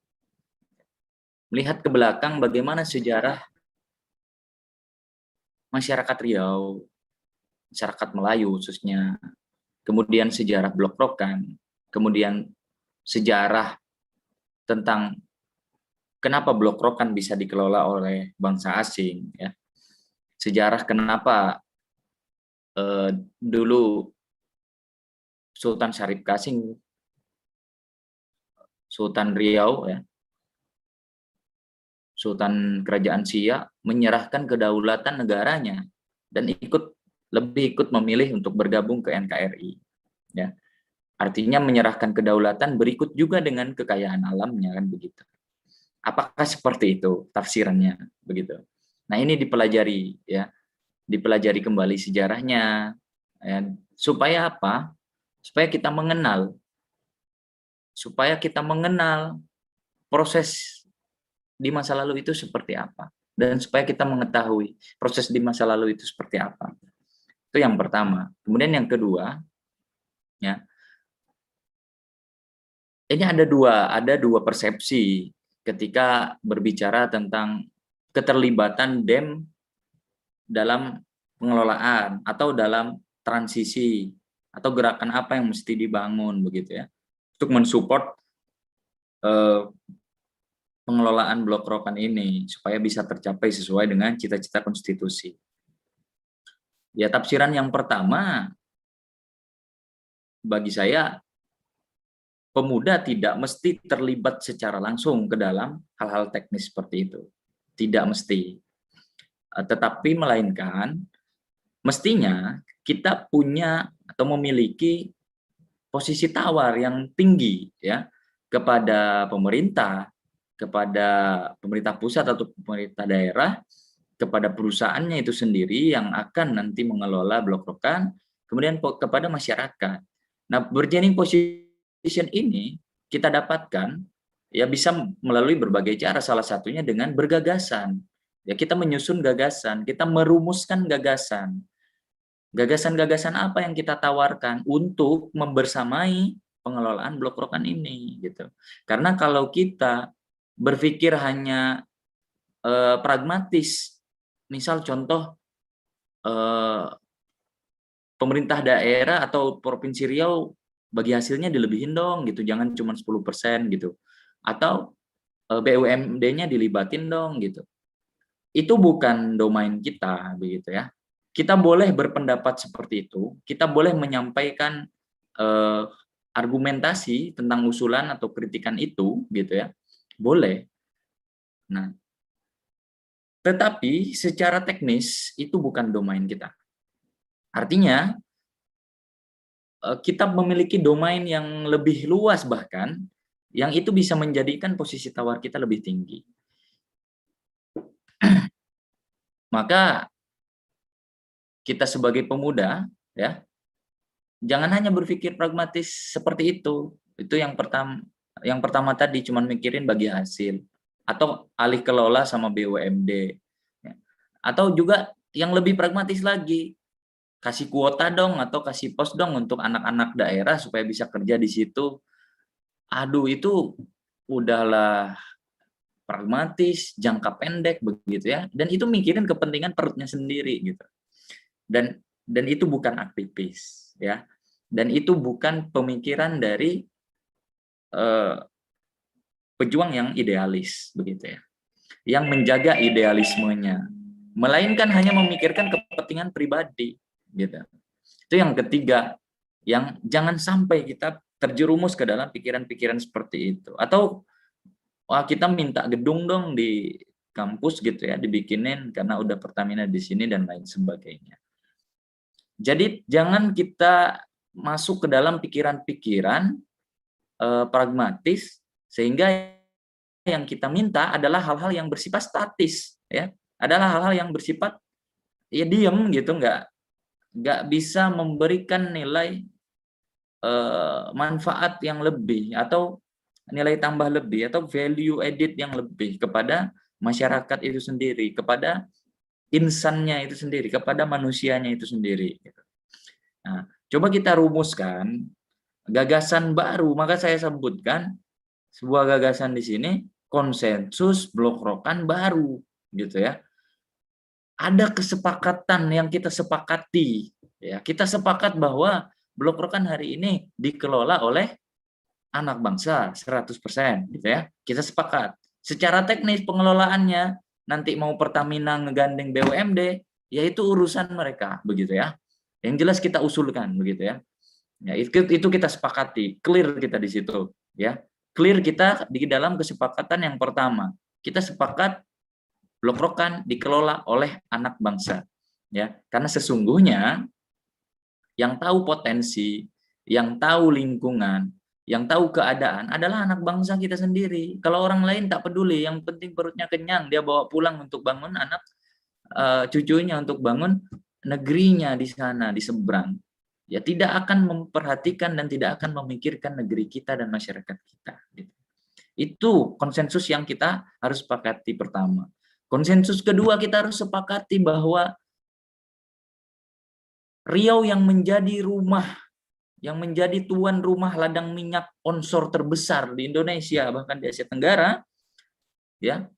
Melihat ke belakang bagaimana sejarah masyarakat Riau, masyarakat Melayu khususnya, kemudian sejarah Blok Rokan, kemudian sejarah tentang kenapa Blok Rokan bisa dikelola oleh bangsa asing, ya. Sejarah kenapa dulu Sultan Syarif Kasing, Sultan Riau, ya, Sultan Kerajaan Siak menyerahkan kedaulatan negaranya dan lebih ikut memilih untuk bergabung ke NKRI. Ya. Artinya menyerahkan kedaulatan berikut juga dengan kekayaan alamnya, kan begitu. Apakah seperti itu tafsirannya, begitu? Nah, ini dipelajari, ya, dipelajari kembali sejarahnya, ya. Supaya apa? Supaya kita mengenal proses di masa lalu itu seperti apa, dan supaya kita mengetahui proses di masa lalu itu seperti apa. Itu yang pertama. Kemudian yang kedua, ya, ini ada dua persepsi ketika berbicara tentang keterlibatan DEM dalam pengelolaan atau dalam transisi atau gerakan apa yang mesti dibangun, begitu ya, untuk mensupport pengelolaan Blok Rokan ini supaya bisa tercapai sesuai dengan cita-cita konstitusi. Ya, tafsiran yang pertama bagi saya, pemuda tidak mesti terlibat secara langsung ke dalam hal-hal teknis seperti itu. Tidak mesti. Tetapi melainkan mestinya kita punya atau memiliki posisi tawar yang tinggi, ya, kepada pemerintah pusat atau pemerintah daerah, kepada perusahaannya itu sendiri yang akan nanti mengelola Blok Rokan, kemudian kepada masyarakat. Nah, bargaining position ini kita dapatkan, ya, bisa melalui berbagai cara, salah satunya dengan bergagasan. Ya, kita menyusun gagasan, kita merumuskan gagasan. Gagasan-gagasan apa yang kita tawarkan untuk membersamai pengelolaan Blok Rokan ini, gitu. Karena kalau kita berpikir hanya pragmatis, misal contoh pemerintah daerah atau provinsi Riau bagi hasilnya dilebihin dong, gitu, jangan cuma 10% gitu, atau BUMD-nya dilibatin dong, gitu. Itu bukan domain kita, begitu ya. Kita boleh berpendapat seperti itu, kita boleh menyampaikan argumentasi tentang usulan atau kritikan itu, gitu ya, boleh. Nah, tetapi secara teknis itu bukan domain kita. Artinya kita memiliki domain yang lebih luas, bahkan yang itu bisa menjadikan posisi tawar kita lebih tinggi. Maka kita sebagai pemuda, ya, jangan hanya berpikir pragmatis seperti itu. Itu yang pertama. Yang pertama tadi cuma mikirin bagi hasil atau alih kelola sama BUMD. Ya. Atau juga yang lebih pragmatis lagi, kasih kuota dong atau kasih pos dong untuk anak-anak daerah supaya bisa kerja di situ. Aduh, itu udahlah pragmatis, jangka pendek, begitu ya. Dan itu mikirin kepentingan perutnya sendiri, gitu. Dan itu bukan aktivis, ya. Dan itu bukan pemikiran dari pejuang yang idealis, begitu ya, yang menjaga idealismenya, melainkan hanya memikirkan kepentingan pribadi, gitu. Itu yang ketiga, yang jangan sampai kita terjerumus ke dalam pikiran-pikiran seperti itu. Atau wah, kita minta gedung dong di kampus, gitu ya, dibikinin karena udah Pertamina di sini dan lain sebagainya. Jadi jangan kita masuk ke dalam pikiran-pikiran pragmatis, sehingga yang kita minta adalah hal-hal yang bersifat statis, ya, adalah hal-hal yang bersifat ya diem, gitu, nggak bisa memberikan nilai manfaat yang lebih atau nilai tambah lebih atau value added yang lebih kepada masyarakat itu sendiri, kepada insannya itu sendiri, kepada manusianya itu sendiri. Nah, coba kita rumuskan gagasan baru, maka saya sebutkan sebuah gagasan di sini, konsensus blok rokan baru, gitu ya. Ada kesepakatan yang kita sepakati, ya. Kita sepakat bahwa blok rokan hari ini dikelola oleh anak bangsa 100%, gitu ya. Kita sepakat. Secara teknis pengelolaannya nanti mau Pertamina ngegandeng BUMD, yaitu urusan mereka, begitu ya. Yang jelas kita usulkan, begitu ya. Ya, itu kita sepakati, clear kita di situ, ya. Clear kita di dalam kesepakatan yang pertama. Kita sepakat blok rokan dikelola oleh anak bangsa, ya. Karena sesungguhnya yang tahu potensi, yang tahu lingkungan, yang tahu keadaan adalah anak bangsa kita sendiri. Kalau orang lain tak peduli, yang penting perutnya kenyang, dia bawa pulang untuk bangun anak cucunya, untuk bangun negerinya di sana, di seberang. Ya, tidak akan memperhatikan dan tidak akan memikirkan negeri kita dan masyarakat kita. Itu konsensus yang kita harus sepakati pertama. Konsensus kedua, kita harus sepakati bahwa Riau yang menjadi rumah, yang menjadi tuan rumah ladang minyak onshore terbesar di Indonesia, bahkan di Asia Tenggara, ya,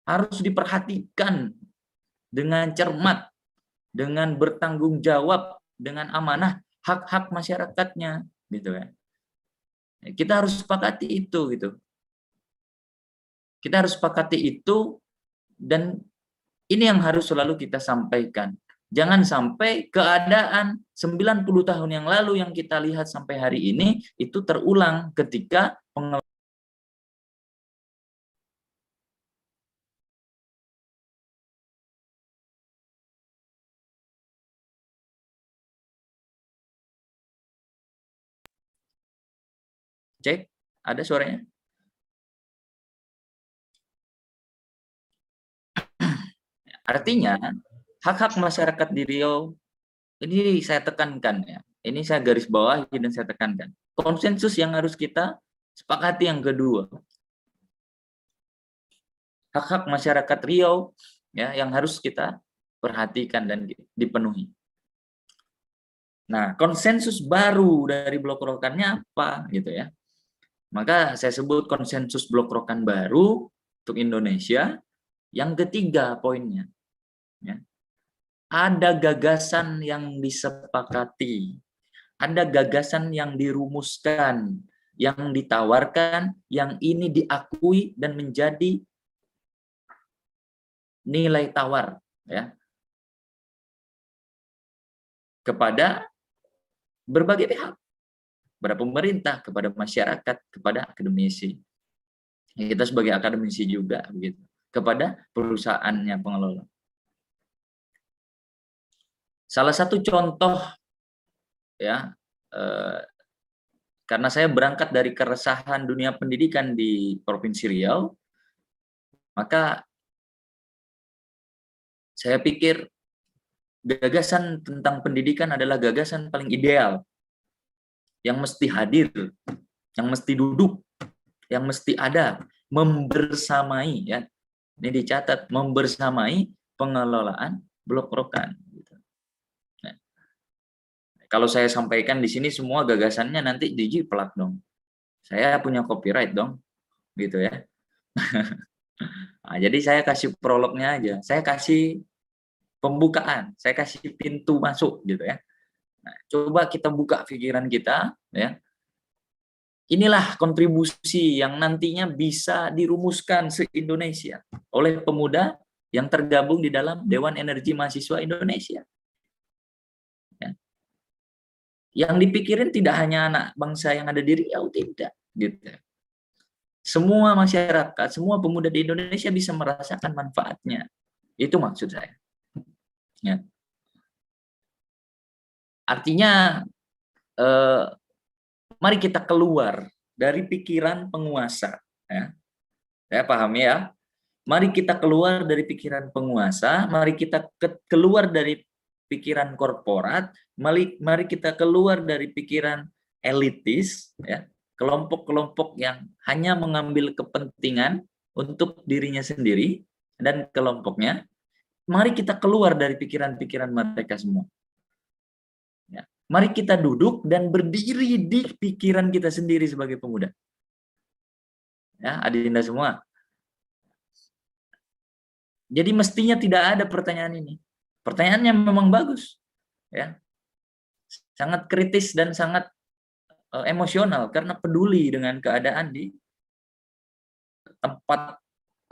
harus diperhatikan dengan cermat, dengan bertanggung jawab, dengan amanah hak-hak masyarakatnya, gitu ya. Kita harus sepakati itu, gitu. Kita harus sepakati itu, dan ini yang harus selalu kita sampaikan. Jangan sampai keadaan 90 tahun yang lalu yang kita lihat sampai hari ini itu terulang ketika cek, ada suaranya? Artinya, hak-hak masyarakat di Riau, ini saya tekankan ya, ini saya garis bawahi dan saya tekankan. Konsensus yang harus kita sepakati yang kedua. Hak-hak masyarakat Riau ya, yang harus kita perhatikan dan dipenuhi. Nah, konsensus baru dari blok rokannya apa gitu ya. Maka saya sebut konsensus blok rokan baru untuk Indonesia. Yang ketiga poinnya, ya, ada gagasan yang disepakati, ada gagasan yang dirumuskan, yang ditawarkan, yang ini diakui dan menjadi nilai tawar, ya, kepada berbagai pihak, kepada pemerintah, kepada masyarakat, kepada akademisi. Kita sebagai akademisi juga, begitu, kepada perusahaannya pengelola. Salah satu contoh, ya, karena saya berangkat dari keresahan dunia pendidikan di Provinsi Riau, maka saya pikir gagasan tentang pendidikan adalah gagasan paling ideal, yang mesti hadir, yang mesti duduk, yang mesti ada, membersamai, ya, ini dicatat, membersamai pengelolaan blok rokan. Nah, kalau saya sampaikan di sini semua gagasannya nanti dijiplak dong. Saya punya copyright dong, gitu ya. Nah, jadi saya kasih prolognya aja, saya kasih pembukaan, saya kasih pintu masuk, gitu ya. Nah, coba kita buka pikiran kita, ya. Inilah kontribusi yang nantinya bisa dirumuskan se-Indonesia oleh pemuda yang tergabung di dalam Dewan Energi Mahasiswa Indonesia. Ya. Yang dipikirin tidak hanya anak bangsa yang ada di Riau, tidak, gitu. Semua masyarakat, semua pemuda di Indonesia bisa merasakan manfaatnya. Itu maksud saya. Ya. Artinya, mari kita keluar dari pikiran penguasa. Ya. Saya pahami ya. Mari kita keluar dari pikiran penguasa, mari kita keluar dari pikiran korporat, mari kita keluar dari pikiran elitis, ya, kelompok-kelompok yang hanya mengambil kepentingan untuk dirinya sendiri dan kelompoknya. Mari kita keluar dari pikiran-pikiran mereka semua. Ya. Mari kita duduk dan berdiri di pikiran kita sendiri sebagai pemuda. Ya, adinda semua. Jadi mestinya tidak ada pertanyaan ini. Pertanyaannya memang bagus. Ya. Sangat kritis dan sangat emosional karena peduli dengan keadaan di tempat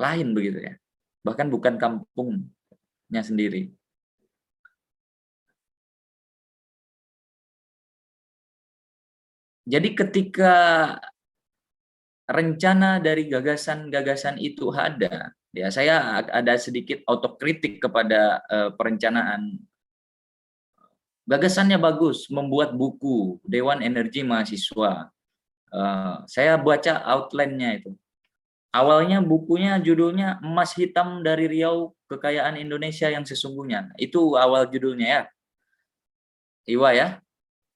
lain begitu ya. Bahkan bukan kampungnya sendiri. Jadi ketika rencana dari gagasan-gagasan itu ada, ya saya ada sedikit autokritik kepada perencanaan. Gagasannya bagus, membuat buku Dewan Energi Mahasiswa. Saya baca outline-nya itu. Awalnya bukunya judulnya Emas Hitam dari Riau, Kekayaan Indonesia yang Sesungguhnya. Itu awal judulnya ya. Iwa ya.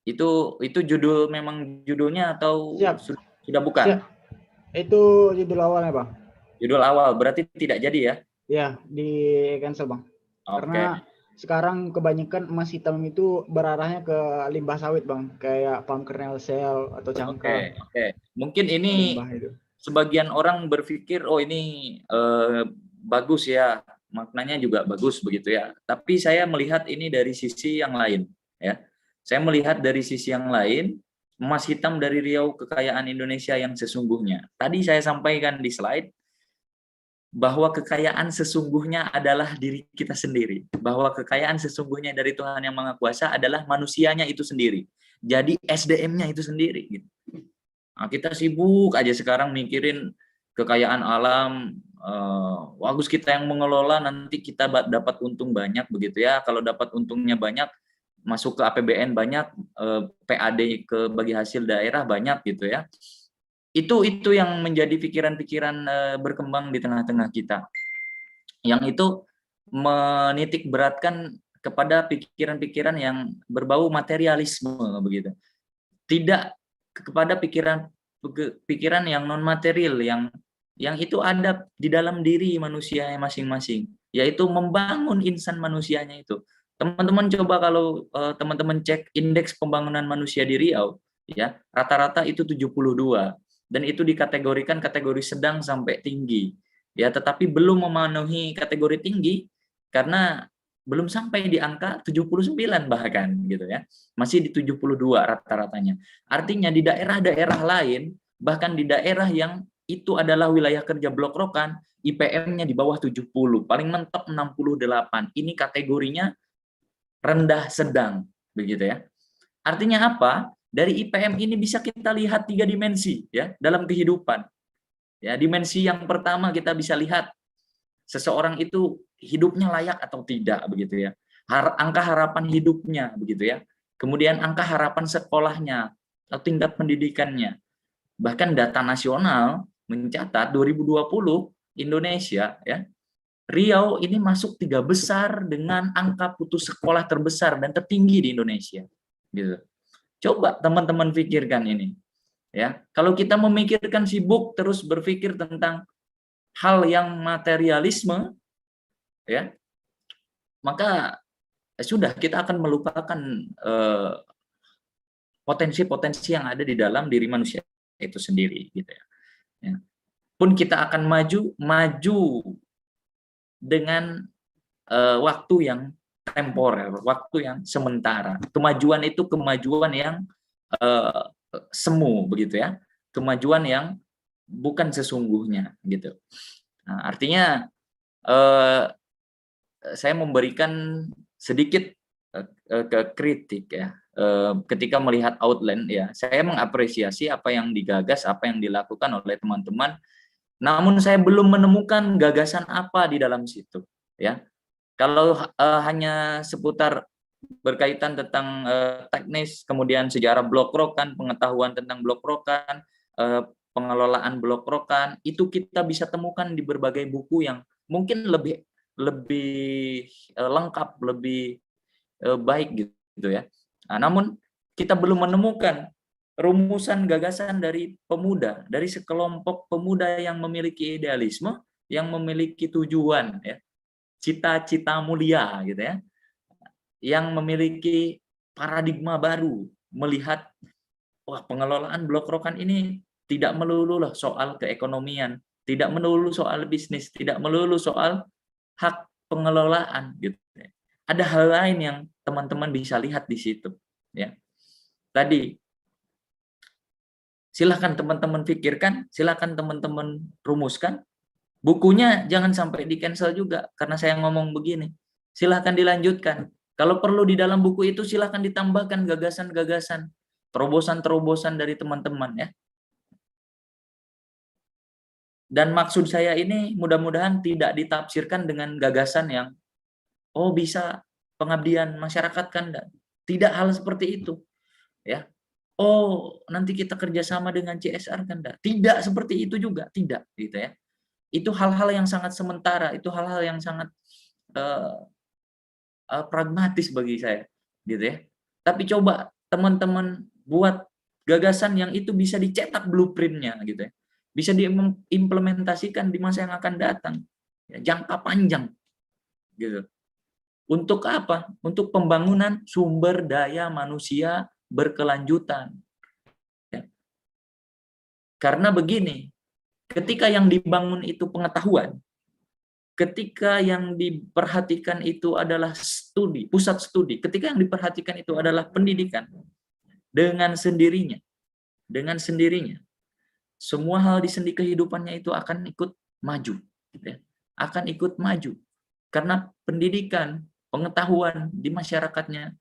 Itu judul memang judulnya atau sudah bukan? Siap. Itu judul awalnya, Bang. Judul awal berarti tidak jadi ya? Ya, di cancel, Bang. Oke. Karena sekarang kebanyakan emas hitam itu berarahnya ke limbah sawit, Bang, kayak palm kernel shell atau cangkang. Oke. Mungkin ini sebagian orang berpikir oh ini bagus ya, maknanya juga bagus begitu ya. Tapi saya melihat ini dari sisi yang lain ya. Saya melihat dari sisi yang lain, emas hitam dari Riau, kekayaan Indonesia yang sesungguhnya. Tadi saya sampaikan di slide bahwa kekayaan sesungguhnya adalah diri kita sendiri. Bahwa kekayaan sesungguhnya dari Tuhan Yang Maha Kuasa adalah manusianya itu sendiri. Jadi SDM-nya itu sendiri. Gitu. Nah, kita sibuk aja sekarang mikirin kekayaan alam. Bagus kita yang mengelola, nanti kita dapat untung banyak begitu ya. Kalau dapat untungnya banyak, masuk ke APBN banyak, PAD ke bagi hasil daerah banyak gitu ya. Itu yang menjadi pikiran-pikiran berkembang di tengah-tengah kita. Yang itu menitik beratkan kepada pikiran-pikiran yang berbau materialisme begitu. Tidak kepada pikiran yang non material yang itu ada di dalam diri manusia masing-masing, yaitu membangun insan manusianya itu. Teman-teman coba kalau teman-teman cek indeks pembangunan manusia di Riau, ya rata-rata itu 72 dan itu dikategorikan kategori sedang sampai tinggi, ya tetapi belum memenuhi kategori tinggi karena belum sampai di angka 79 bahkan gitu ya, masih di 72 rata-ratanya. Artinya di daerah-daerah lain, bahkan di daerah yang itu adalah wilayah kerja Blok Rokan, IPM-nya di bawah 70, paling mentok 68. Ini kategorinya rendah sedang begitu ya. Artinya apa? Dari IPM ini bisa kita lihat 3 dimensi ya dalam kehidupan. Ya, dimensi yang pertama kita bisa lihat seseorang itu hidupnya layak atau tidak begitu ya. Angka harapan hidupnya begitu ya. Kemudian angka harapan sekolahnya atau tingkat pendidikannya. Bahkan data nasional mencatat 2020 Indonesia ya, Riau ini masuk 3 besar dengan angka putus sekolah terbesar dan tertinggi di Indonesia. Gitu. Coba teman-teman pikirkan ini. Ya, kalau kita memikirkan sibuk terus berpikir tentang hal yang materialisme, ya, maka sudah kita akan melupakan potensi-potensi yang ada di dalam diri manusia itu sendiri. Gitu ya. Ya. Pun kita akan maju dengan waktu yang temporer, waktu yang sementara. Kemajuan itu kemajuan yang semu begitu ya, kemajuan yang bukan sesungguhnya gitu. Nah, artinya saya memberikan sedikit kritik ya, ketika melihat outline ya, saya mengapresiasi apa yang digagas, apa yang dilakukan oleh teman-teman. Namun saya belum menemukan gagasan apa di dalam situ, ya. Kalau hanya seputar berkaitan tentang teknis, kemudian sejarah Blok Rokan, pengetahuan tentang Blok Rokan, pengelolaan Blok Rokan, itu kita bisa temukan di berbagai buku yang mungkin lebih lengkap, lebih baik gitu ya. Nah, namun kita belum menemukan rumusan gagasan dari pemuda, dari sekelompok pemuda yang memiliki idealisme, yang memiliki tujuan, ya, cita-cita mulia, gitu ya, yang memiliki paradigma baru, melihat wah, pengelolaan Blok Rokan ini tidak melulu loh soal keekonomian, tidak melulu soal bisnis, tidak melulu soal hak pengelolaan, gitu. Ada hal lain yang teman-teman bisa lihat di situ, ya. Tadi silahkan teman-teman pikirkan, silahkan teman-teman rumuskan. Bukunya jangan sampai di-cancel juga, karena saya ngomong begini. Silahkan dilanjutkan. Kalau perlu di dalam buku itu silahkan ditambahkan gagasan-gagasan, terobosan-terobosan dari teman-teman, ya. Dan maksud saya ini mudah-mudahan tidak ditafsirkan dengan gagasan yang, oh bisa pengabdian masyarakat kan, tidak hal seperti itu, ya. Oh nanti kita kerjasama dengan CSR kan, tidak seperti itu juga, tidak, gitu ya. Itu hal-hal yang sangat sementara, itu hal-hal yang sangat pragmatis bagi saya, gitu ya. Tapi coba teman-teman buat gagasan yang itu bisa dicetak blueprintnya, gitu ya, bisa diimplementasikan di masa yang akan datang, ya, jangka panjang, gitu. Untuk apa? Untuk pembangunan sumber daya manusia berkelanjutan. Ya. Karena begini, ketika yang dibangun itu pengetahuan, ketika yang diperhatikan itu adalah studi, pusat studi, ketika yang diperhatikan itu adalah pendidikan, dengan sendirinya, semua hal di sendi kehidupannya itu akan ikut maju, ya. Akan ikut maju, karena pendidikan, pengetahuan di masyarakatnya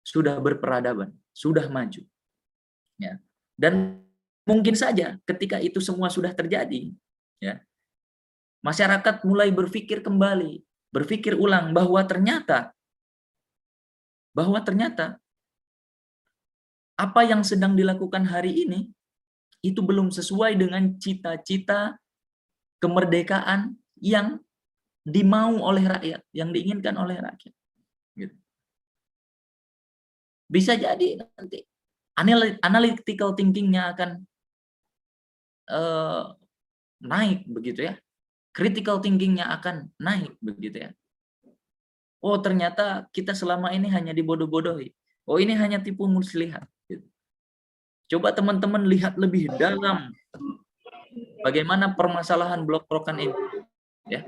sudah berperadaban, sudah maju, ya. Dan mungkin saja ketika itu semua sudah terjadi, ya, masyarakat mulai berpikir kembali, berpikir ulang bahwa ternyata apa yang sedang dilakukan hari ini itu belum sesuai dengan cita-cita kemerdekaan yang dimau oleh rakyat, yang diinginkan oleh rakyat. Gitu. Bisa jadi nanti analytical thinking-nya akan naik, begitu ya. Critical thinking-nya akan naik, begitu ya. Oh ternyata kita selama ini hanya dibodoh-bodohi. Oh ini hanya tipu muslihat. Gitu. Coba teman-teman lihat lebih dalam bagaimana permasalahan Blok Rokan ini, ya.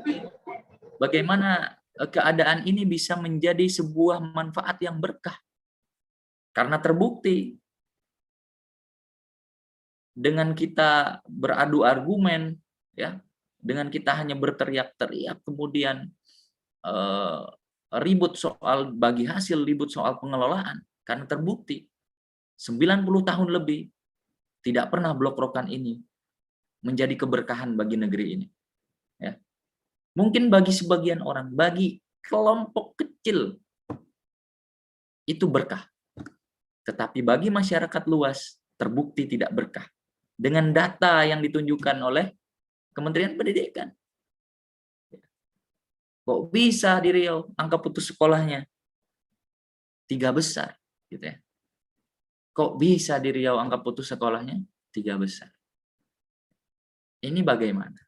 Bagaimana keadaan ini bisa menjadi sebuah manfaat yang berkah. Karena terbukti dengan kita beradu argumen, ya, dengan kita hanya berteriak-teriak, kemudian ribut soal bagi hasil, ribut soal pengelolaan, karena terbukti 90 tahun lebih tidak pernah Blok Rokan ini menjadi keberkahan bagi negeri ini. Ya. Mungkin bagi sebagian orang, bagi kelompok kecil itu berkah. Tetapi bagi masyarakat luas terbukti tidak berkah. Dengan data yang ditunjukkan oleh Kementerian Pendidikan. Kok bisa di Riau angka putus sekolahnya 3 besar, gitu ya. Kok bisa di Riau angka putus sekolahnya 3 besar. Ini bagaimana?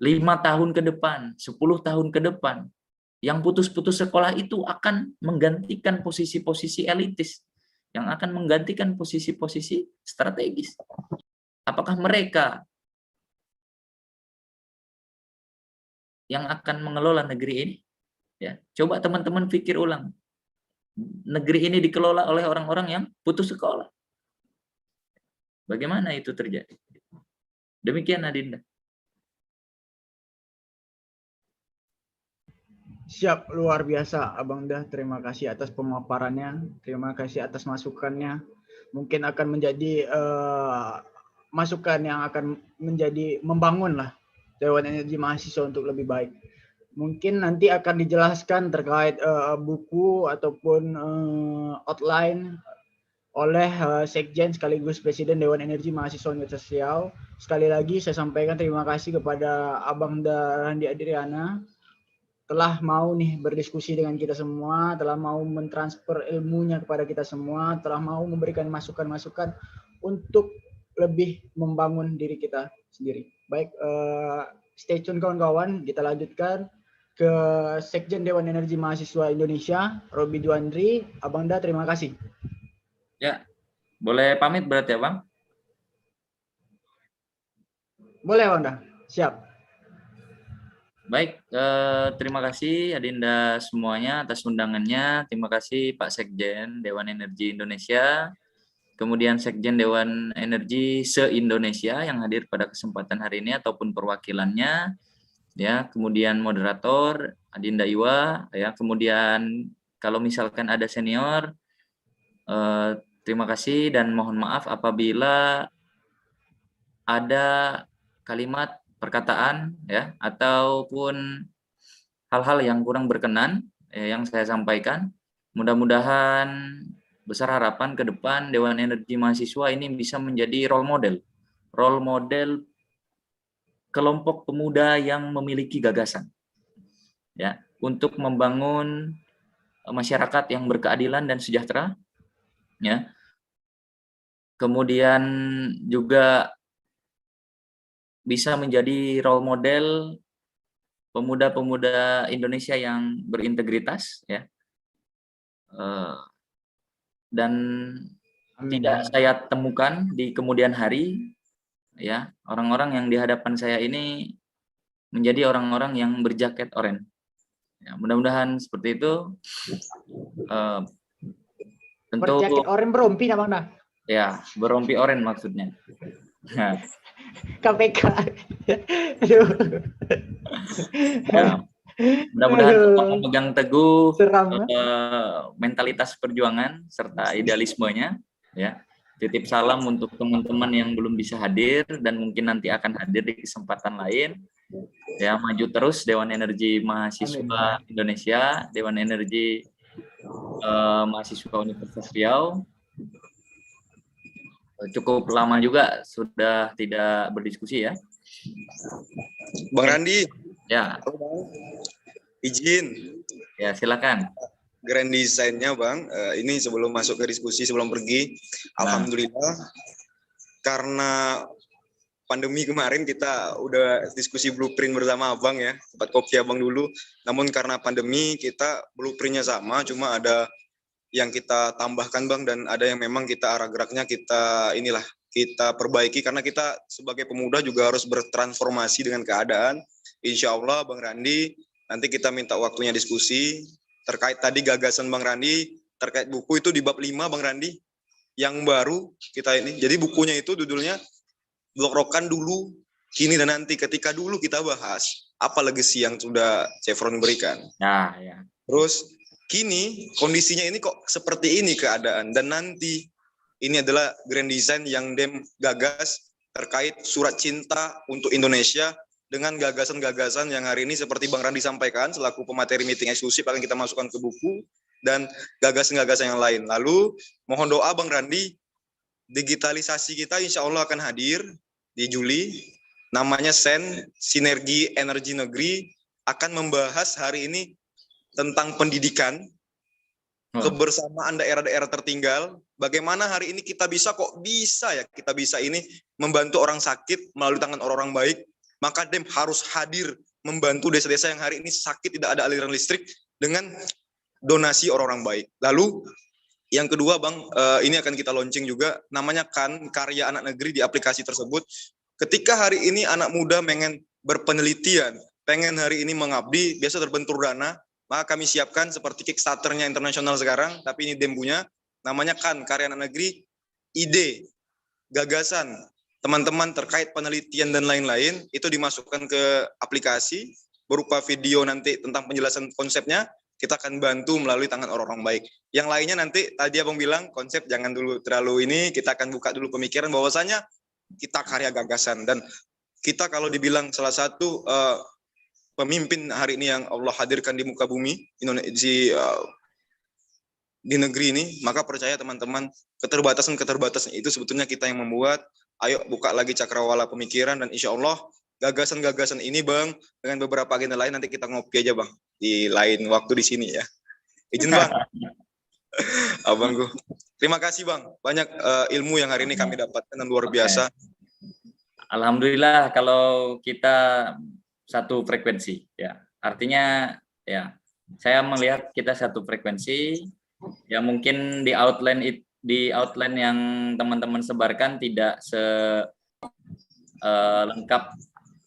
5 tahun ke depan, 10 tahun ke depan, yang putus-putus sekolah itu akan menggantikan posisi-posisi elitis, yang akan menggantikan posisi-posisi strategis. Apakah mereka yang akan mengelola negeri ini? Ya, coba teman-teman pikir ulang. Negeri ini dikelola oleh orang-orang yang putus sekolah. Bagaimana itu terjadi? Demikian Adinda. Siap, luar biasa Abang Dah. Terima kasih atas pemaparannya, terima kasih atas masukannya. Mungkin akan menjadi masukan yang akan menjadi membangun lah Dewan Energi Mahasiswa untuk lebih baik. Mungkin nanti akan dijelaskan terkait buku ataupun outline oleh Sekjen sekaligus Presiden Dewan Energi Mahasiswa Universitas Riau. Sekali lagi saya sampaikan terima kasih kepada Abang Dah Randi Adriana telah mau nih berdiskusi dengan kita semua, telah mau mentransfer ilmunya kepada kita semua, telah mau memberikan masukan-masukan untuk lebih membangun diri kita sendiri. Baik, stay tune kawan-kawan, kita lanjutkan ke Sekjen Dewan Energi Mahasiswa Indonesia, Robi Duandri. Abang Da, terima kasih. Ya, boleh pamit berarti ya Bang? Boleh Bang Da, siap. Baik, terima kasih Adinda semuanya atas undangannya. Terima kasih Pak Sekjen Dewan Energi Indonesia, kemudian Sekjen Dewan Energi se-Indonesia yang hadir pada kesempatan hari ini ataupun perwakilannya. Ya, kemudian moderator Adinda Iwa, ya, kemudian kalau misalkan ada senior, terima kasih dan mohon maaf apabila ada kalimat perkataan ya ataupun hal-hal yang kurang berkenan yang saya sampaikan. Mudah-mudahan besar harapan ke depan Dewan Energi Mahasiswa ini bisa menjadi role model kelompok pemuda yang memiliki gagasan ya untuk membangun masyarakat yang berkeadilan dan sejahtera ya. Kemudian juga bisa menjadi role model pemuda-pemuda Indonesia yang berintegritas ya. Dan tidak saya temukan di kemudian hari ya orang-orang yang di hadapan saya ini menjadi orang-orang yang berjaket oranye. Ya, mudah-mudahan seperti itu. Tentu berjaket oranye berompi Bang Da. Ya, berompi oranye maksudnya. Nah. KPK. Ya, mudah-mudahan memegang teguh mentalitas perjuangan serta idealismenya ya. Titip salam untuk teman-teman yang belum bisa hadir dan mungkin nanti akan hadir di kesempatan lain. Ya, maju terus Dewan Energi Mahasiswa Indonesia, Dewan Energi Mahasiswa Universitas Riau. Cukup lama juga sudah tidak berdiskusi ya. Bang Randi. Ya. Izin. Ya, silakan. Grand design-nya Bang, ini sebelum masuk ke diskusi, sebelum pergi, alhamdulillah karena pandemi kemarin kita udah diskusi blueprint bersama Abang ya, tempat kopi Abang dulu. Namun karena pandemi kita blueprint-nya sama, cuma ada yang kita tambahkan Bang dan ada yang memang kita arah geraknya kita perbaiki karena kita sebagai pemuda juga harus bertransformasi dengan keadaan. Insya Allah Bang Randi nanti kita minta waktunya diskusi terkait tadi gagasan Bang Randi terkait buku itu di bab 5 Bang Randi yang baru kita ini. Jadi bukunya itu judulnya Blok Rokan Dulu, Kini dan Nanti. Ketika dulu kita bahas apa legacy yang sudah Chevron berikan. Nah, ya. Terus kini kondisinya ini kok seperti ini keadaan dan nanti ini adalah grand design yang Dem gagas terkait surat cinta untuk Indonesia dengan gagasan-gagasan yang hari ini seperti Bang Randi sampaikan selaku pemateri meeting eksklusif akan kita masukkan ke buku dan gagasan-gagasan yang lain. Lalu mohon doa Bang Randi, digitalisasi kita insya Allah akan hadir di Juli, namanya SEN, Sinergi Energi Negeri, akan membahas hari ini tentang pendidikan, kebersamaan daerah-daerah tertinggal, bagaimana hari ini kita bisa ini membantu orang sakit melalui tangan orang-orang baik, maka Dem harus hadir membantu desa-desa yang hari ini sakit tidak ada aliran listrik dengan donasi orang-orang baik. Lalu yang kedua Bang, ini akan kita launching juga, namanya kan Karya Anak Negeri di aplikasi tersebut. Ketika hari ini anak muda pengen berpenelitian, pengen hari ini mengabdi, biasa terbentur dana, maka kami siapkan seperti Kickstarter-nya internasional sekarang, tapi ini Dem punya, namanya kan Karya Anak Negeri, ide, gagasan, teman-teman terkait penelitian dan lain-lain, itu dimasukkan ke aplikasi, berupa video nanti tentang penjelasan konsepnya, kita akan bantu melalui tangan orang-orang baik. Yang lainnya nanti, tadi Abang bilang, konsep jangan dulu terlalu ini, kita akan buka dulu pemikiran bahwasanya kita karya gagasan. Dan kita kalau dibilang salah satu pemimpin hari ini yang Allah hadirkan di muka bumi, di negeri ini, maka percaya teman-teman, keterbatasan itu sebetulnya kita yang membuat. Ayo buka lagi cakrawala pemikiran dan insya Allah gagasan-gagasan ini Bang dengan beberapa agenda lain nanti kita ngopi aja Bang di lain waktu di sini ya. Izin Bang. Abangku. Terima kasih Bang. Banyak ilmu yang hari ini kami dapatkan dan luar biasa. Alhamdulillah kalau kita satu frekuensi ya. Artinya ya saya melihat kita satu frekuensi ya, mungkin di outline yang teman-teman sebarkan tidak lengkap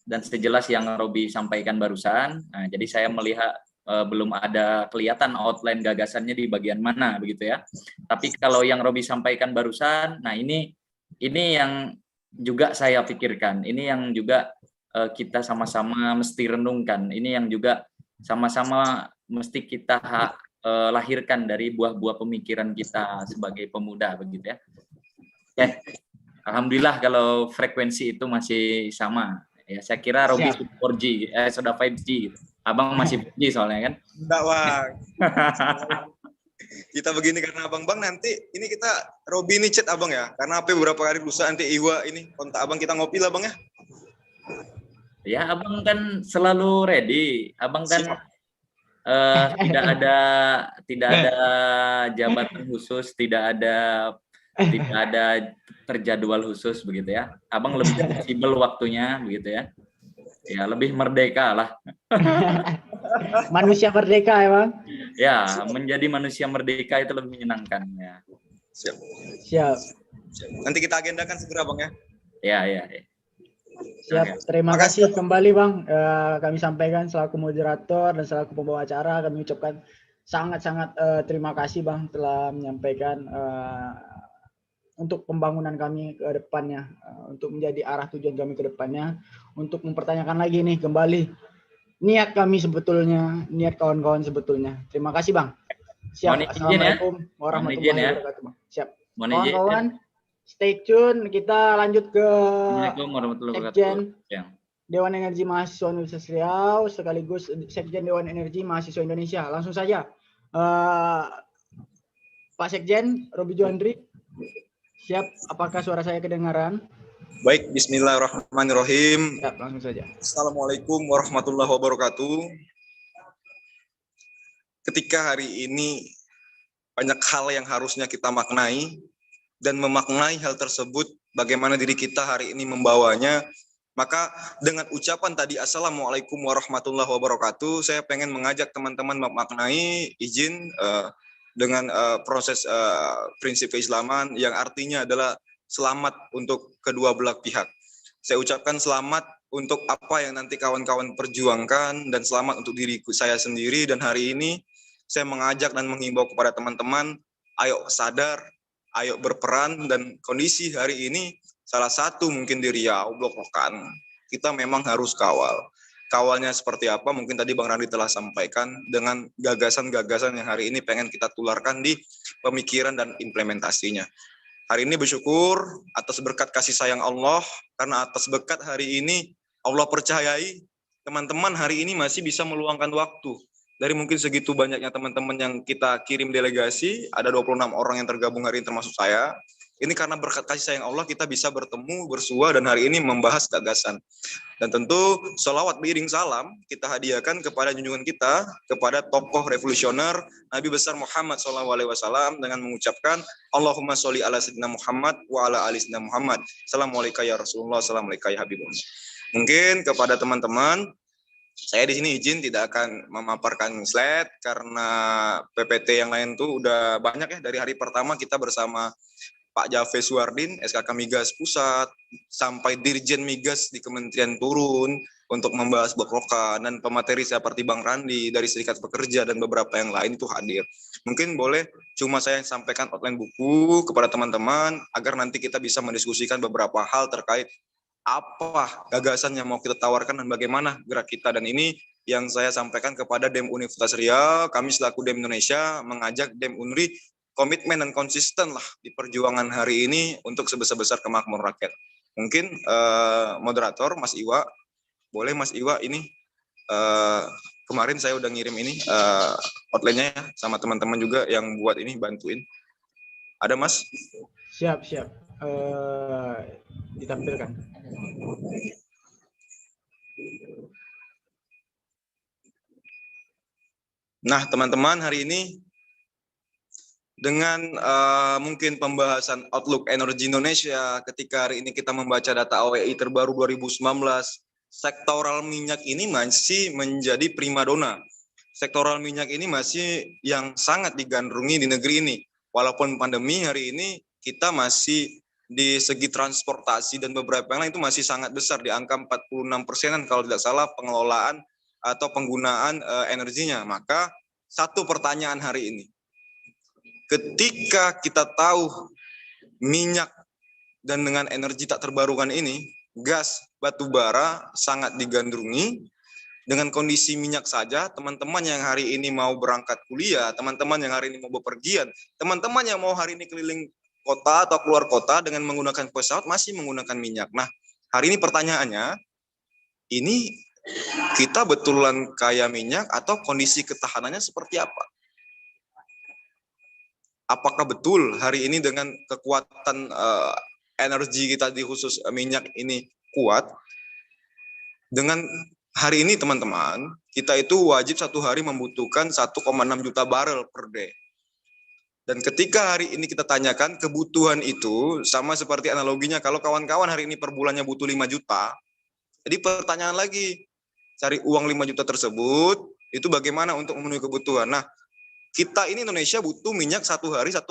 dan sejelas yang Robi sampaikan barusan. Nah, jadi saya melihat belum ada kelihatan outline gagasannya di bagian mana begitu ya. Tapi kalau yang Robi sampaikan barusan, nah ini yang juga saya pikirkan, ini yang juga kita sama-sama mesti renungkan, ini yang juga sama-sama mesti kita lahirkan dari buah-buah pemikiran kita sebagai pemuda begitu ya. Oke. Alhamdulillah kalau frekuensi itu masih sama. Ya, saya kira Robi sudah 4G, sudah 5G gitu. Abang masih 4G soalnya kan. Enggak, Bang. Kita begini karena Abang nanti ini kita Robi ini chat Abang ya. Karena HP beberapa kali rusak, nanti Iwa ini kontak Abang, kita ngopi lah Bang ya. Ya, Abang kan selalu ready. Abang kan tidak ada jabatan khusus, tidak ada terjadwal khusus begitu ya. Abang lebih fleksibel waktunya begitu ya. Ya, lebih merdeka lah. Manusia merdeka ya Bang. Ya, menjadi manusia merdeka itu lebih menyenangkan ya. Siap. Nanti kita agendakan segera Bang ya. Ya. Siap, terima kasih kembali Bang. Kami sampaikan selaku moderator dan selaku pembawa acara, kami ucapkan sangat-sangat terima kasih Bang telah menyampaikan untuk pembangunan kami ke depannya, untuk menjadi arah tujuan kami ke depannya, untuk mempertanyakan lagi nih kembali niat kami sebetulnya, niat kawan-kawan sebetulnya. Terima kasih Bang. Siap. Assalamualaikum warahmatullahi wabarakatuh Bang. Siap. Kawan-kawan, stay tune, kita lanjut ke Sekjen Dewan Energi Mahasiswa Universitas Riau sekaligus Sekjen Dewan Energi Mahasiswa Indonesia. Langsung saja, Pak Sekjen Robi Juandri, siap? Apakah suara saya kedengaran? Baik, bismillahirrahmanirrahim. Siap, langsung saja. Assalamualaikum warahmatullahi wabarakatuh. Ketika hari ini banyak hal yang harusnya kita maknai, dan memaknai hal tersebut, bagaimana diri kita hari ini membawanya, maka dengan ucapan tadi Assalamualaikum warahmatullahi wabarakatuh, saya pengen mengajak teman-teman memaknai izin dengan proses prinsip keislaman yang artinya adalah selamat untuk kedua belah pihak. Saya ucapkan selamat untuk apa yang nanti kawan-kawan perjuangkan dan selamat untuk diriku saya sendiri, dan hari ini saya mengajak dan menghimbau kepada teman-teman, ayo sadar, ayo berperan, dan kondisi hari ini salah satu mungkin di Riau, Blok Rokan, kita memang harus kawal. Kawalnya seperti apa? Mungkin tadi Bang Randi telah sampaikan dengan gagasan-gagasan yang hari ini pengen kita tularkan di pemikiran dan implementasinya. Hari ini bersyukur atas berkat kasih sayang Allah, karena atas berkat hari ini Allah percayai teman-teman hari ini masih bisa meluangkan waktu. Dari mungkin segitu banyaknya teman-teman yang kita kirim delegasi, ada 26 orang yang tergabung hari ini termasuk saya. Ini karena berkat kasih sayang Allah kita bisa bertemu, bersua, dan hari ini membahas gagasan. Dan tentu sholawat beriring salam kita hadiahkan kepada junjungan kita, kepada tokoh revolusioner Nabi besar Muhammad SAW dengan mengucapkan Allahumma sholli ala sayyidina Muhammad wa ala ali sayyidina Muhammad. Assalamualaikum ya Rasulullah, assalamualaikum ya Habibullah. Mungkin kepada teman-teman, saya di sini izin tidak akan memaparkan slide karena PPT yang lain tuh udah banyak ya. Dari hari pertama kita bersama Pak Jaffe Suardin, SKK Migas Pusat, sampai Dirjen Migas di Kementerian turun untuk membahas Blok Rokan, dan pemateri seperti Bang Randi dari Serikat Pekerja dan beberapa yang lain itu hadir. Mungkin boleh cuma saya sampaikan outline buku kepada teman-teman agar nanti kita bisa mendiskusikan beberapa hal terkait apa gagasan yang mau kita tawarkan dan bagaimana gerak kita. Dan ini yang saya sampaikan kepada DEM Universitas Riau. Kami selaku DEM Indonesia mengajak DEM Unri komitmen dan konsisten lah di perjuangan hari ini untuk sebesar-besar kemakmuran rakyat. Mungkin moderator Mas Iwa, boleh Mas Iwa ini kemarin saya udah ngirim ini outline-nya ya, sama teman-teman juga yang buat ini bantuin. Ada Mas? Siap. Ditampilkan. Nah, teman-teman, hari ini dengan mungkin pembahasan Outlook Energi Indonesia, ketika hari ini kita membaca data AWI terbaru 2019, sektoral minyak ini masih menjadi primadona. Sektoral minyak ini masih yang sangat digandrungi di negeri ini. Walaupun pandemi hari ini kita masih di segi transportasi dan beberapa yang lain itu masih sangat besar, di angka 46%-an kalau tidak salah pengelolaan atau penggunaan energinya. Maka satu pertanyaan hari ini, ketika kita tahu minyak dan dengan energi tak terbarukan ini, gas batu bara sangat digandrungi. Dengan kondisi minyak saja, teman-teman yang hari ini mau berangkat kuliah, teman-teman yang hari ini mau bepergian, teman-teman yang mau hari ini keliling kota atau keluar kota dengan menggunakan pesawat masih menggunakan minyak. Nah, hari ini pertanyaannya, ini kita betulan kaya minyak atau kondisi ketahanannya seperti apa? Apakah betul hari ini dengan kekuatan energi kita di khusus minyak ini kuat? Dengan hari ini teman-teman, kita itu wajib satu hari membutuhkan 1,6 juta barel per day. Dan ketika hari ini kita tanyakan kebutuhan itu, sama seperti analoginya kalau kawan-kawan hari ini per bulannya butuh 5 juta, jadi pertanyaan lagi, cari uang 5 juta tersebut, itu bagaimana untuk memenuhi kebutuhan. Nah, kita ini Indonesia butuh minyak satu hari 1,6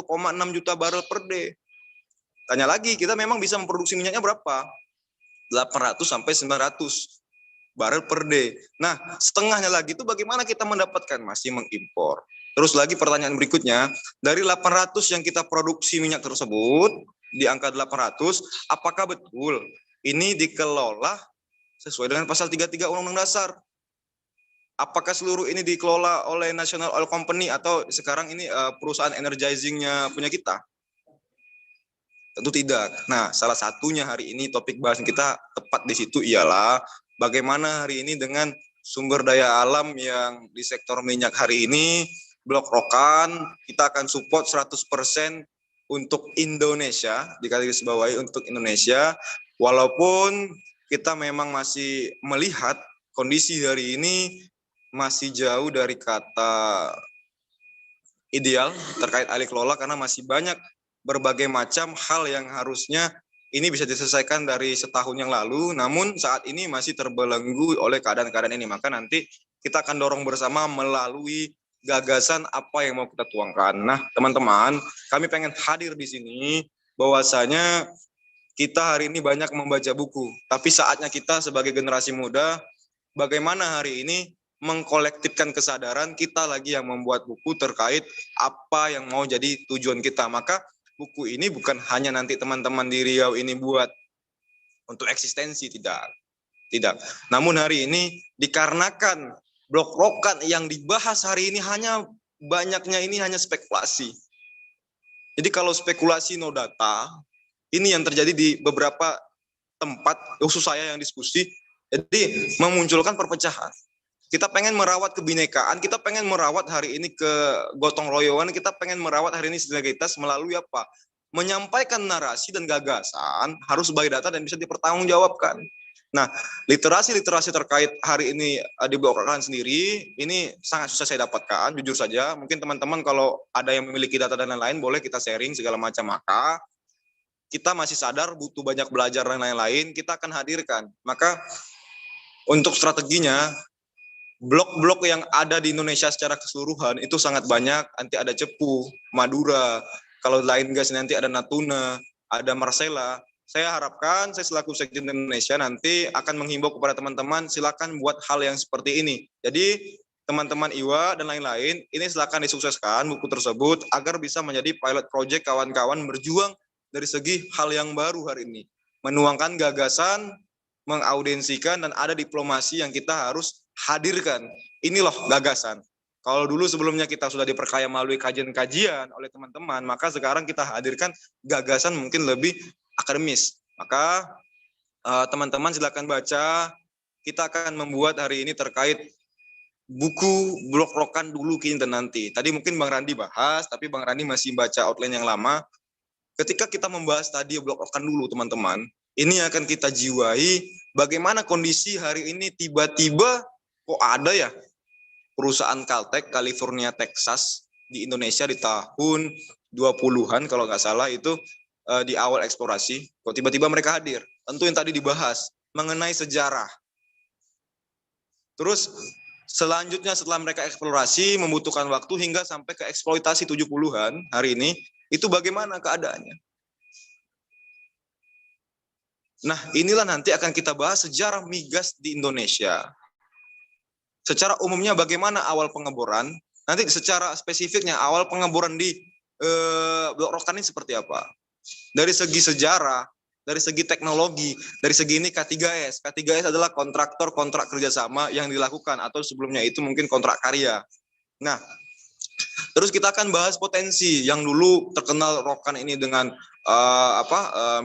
juta barel per day. Tanya lagi, kita memang bisa memproduksi minyaknya berapa? 800 sampai 900 barel per day. Nah, setengahnya lagi itu bagaimana kita mendapatkan? Masih mengimpor. Terus lagi pertanyaan berikutnya, dari 800 yang kita produksi minyak tersebut, di angka 800, apakah betul ini dikelola sesuai dengan pasal 33 Undang-Undang Dasar? Apakah seluruh ini dikelola oleh National Oil Company atau sekarang ini perusahaan energizing-nya punya kita? Tentu tidak. Nah, salah satunya hari ini topik bahasan kita tepat di situ ialah bagaimana hari ini dengan sumber daya alam yang di sektor minyak hari ini, Blok Rokan, kita akan support 100% untuk Indonesia, digarisbawahi untuk Indonesia, walaupun kita memang masih melihat kondisi hari ini masih jauh dari kata ideal terkait alih kelola karena masih banyak berbagai macam hal yang harusnya ini bisa diselesaikan dari setahun yang lalu, namun saat ini masih terbelenggu oleh keadaan-keadaan ini. Maka nanti kita akan dorong bersama melalui gagasan apa yang mau kita tuangkan. Nah, teman-teman, kami pengen hadir di sini bahwasanya kita hari ini banyak membaca buku, tapi saatnya kita sebagai generasi muda bagaimana hari ini mengkolektifkan kesadaran kita lagi yang membuat buku terkait apa yang mau jadi tujuan kita. Maka buku ini bukan hanya nanti teman-teman di Riau ini buat untuk eksistensi, tidak. Namun hari ini dikarenakan Blok Rokan yang dibahas hari ini banyaknya hanya spekulasi. Jadi kalau spekulasi no data, ini yang terjadi di beberapa tempat, khusus saya yang diskusi, jadi memunculkan perpecahan. Kita pengen merawat kebinekaan, kita pengen merawat hari ini kegotong royongan, kita pengen merawat hari ini sinergitas melalui apa? Menyampaikan narasi dan gagasan harus by data dan bisa dipertanggungjawabkan. Nah, literasi terkait hari ini di Blok Rokan sendiri, ini sangat susah saya dapatkan, jujur saja. Mungkin teman-teman kalau ada yang memiliki data dan lain-lain, boleh kita sharing segala macam. Maka kita masih sadar butuh banyak belajar dan lain-lain, kita akan hadirkan. Maka untuk strateginya, blok-blok yang ada di Indonesia secara keseluruhan itu sangat banyak. Nanti ada Cepu, Madura, kalau lain gas nanti ada Natuna, ada Marcella. Saya harapkan saya selaku Sekjen Indonesia nanti akan menghimbau kepada teman-teman silakan buat hal yang seperti ini. Jadi teman-teman IWA dan lain-lain ini silakan disukseskan buku tersebut agar bisa menjadi pilot project kawan-kawan berjuang dari segi hal yang baru hari ini. Menuangkan gagasan, mengaudensikan dan ada diplomasi yang kita harus hadirkan. Ini loh gagasan. Kalau dulu sebelumnya kita sudah diperkaya melalui kajian-kajian oleh teman-teman, maka sekarang kita hadirkan gagasan mungkin lebih akademis. Maka teman-teman silakan baca. Kita akan membuat hari ini terkait buku Blok Rokan dulu kini dan nanti. Tadi mungkin Bang Randi bahas, tapi Bang Randi masih baca outline yang lama. Ketika kita membahas tadi Blok Rokan dulu teman-teman, ini akan kita jiwai bagaimana kondisi hari ini tiba-tiba kok ada ya perusahaan Caltech California Texas di Indonesia di tahun 20-an kalau nggak salah itu di awal eksplorasi, kok tiba-tiba mereka hadir. Tentu yang tadi dibahas mengenai sejarah. Terus selanjutnya setelah mereka eksplorasi membutuhkan waktu hingga sampai ke eksploitasi 70-an hari ini, itu bagaimana keadaannya? Nah, inilah nanti akan kita bahas sejarah migas di Indonesia. Secara umumnya bagaimana awal pengeboran, nanti secara spesifiknya awal pengeboran di Blok Rokan ini seperti apa. Dari segi sejarah, dari segi teknologi, dari segi ini K3S. K3S adalah kontraktor kontrak kerjasama yang dilakukan, atau sebelumnya itu mungkin kontrak karya. Nah, terus kita akan bahas potensi yang dulu terkenal Rokan ini dengan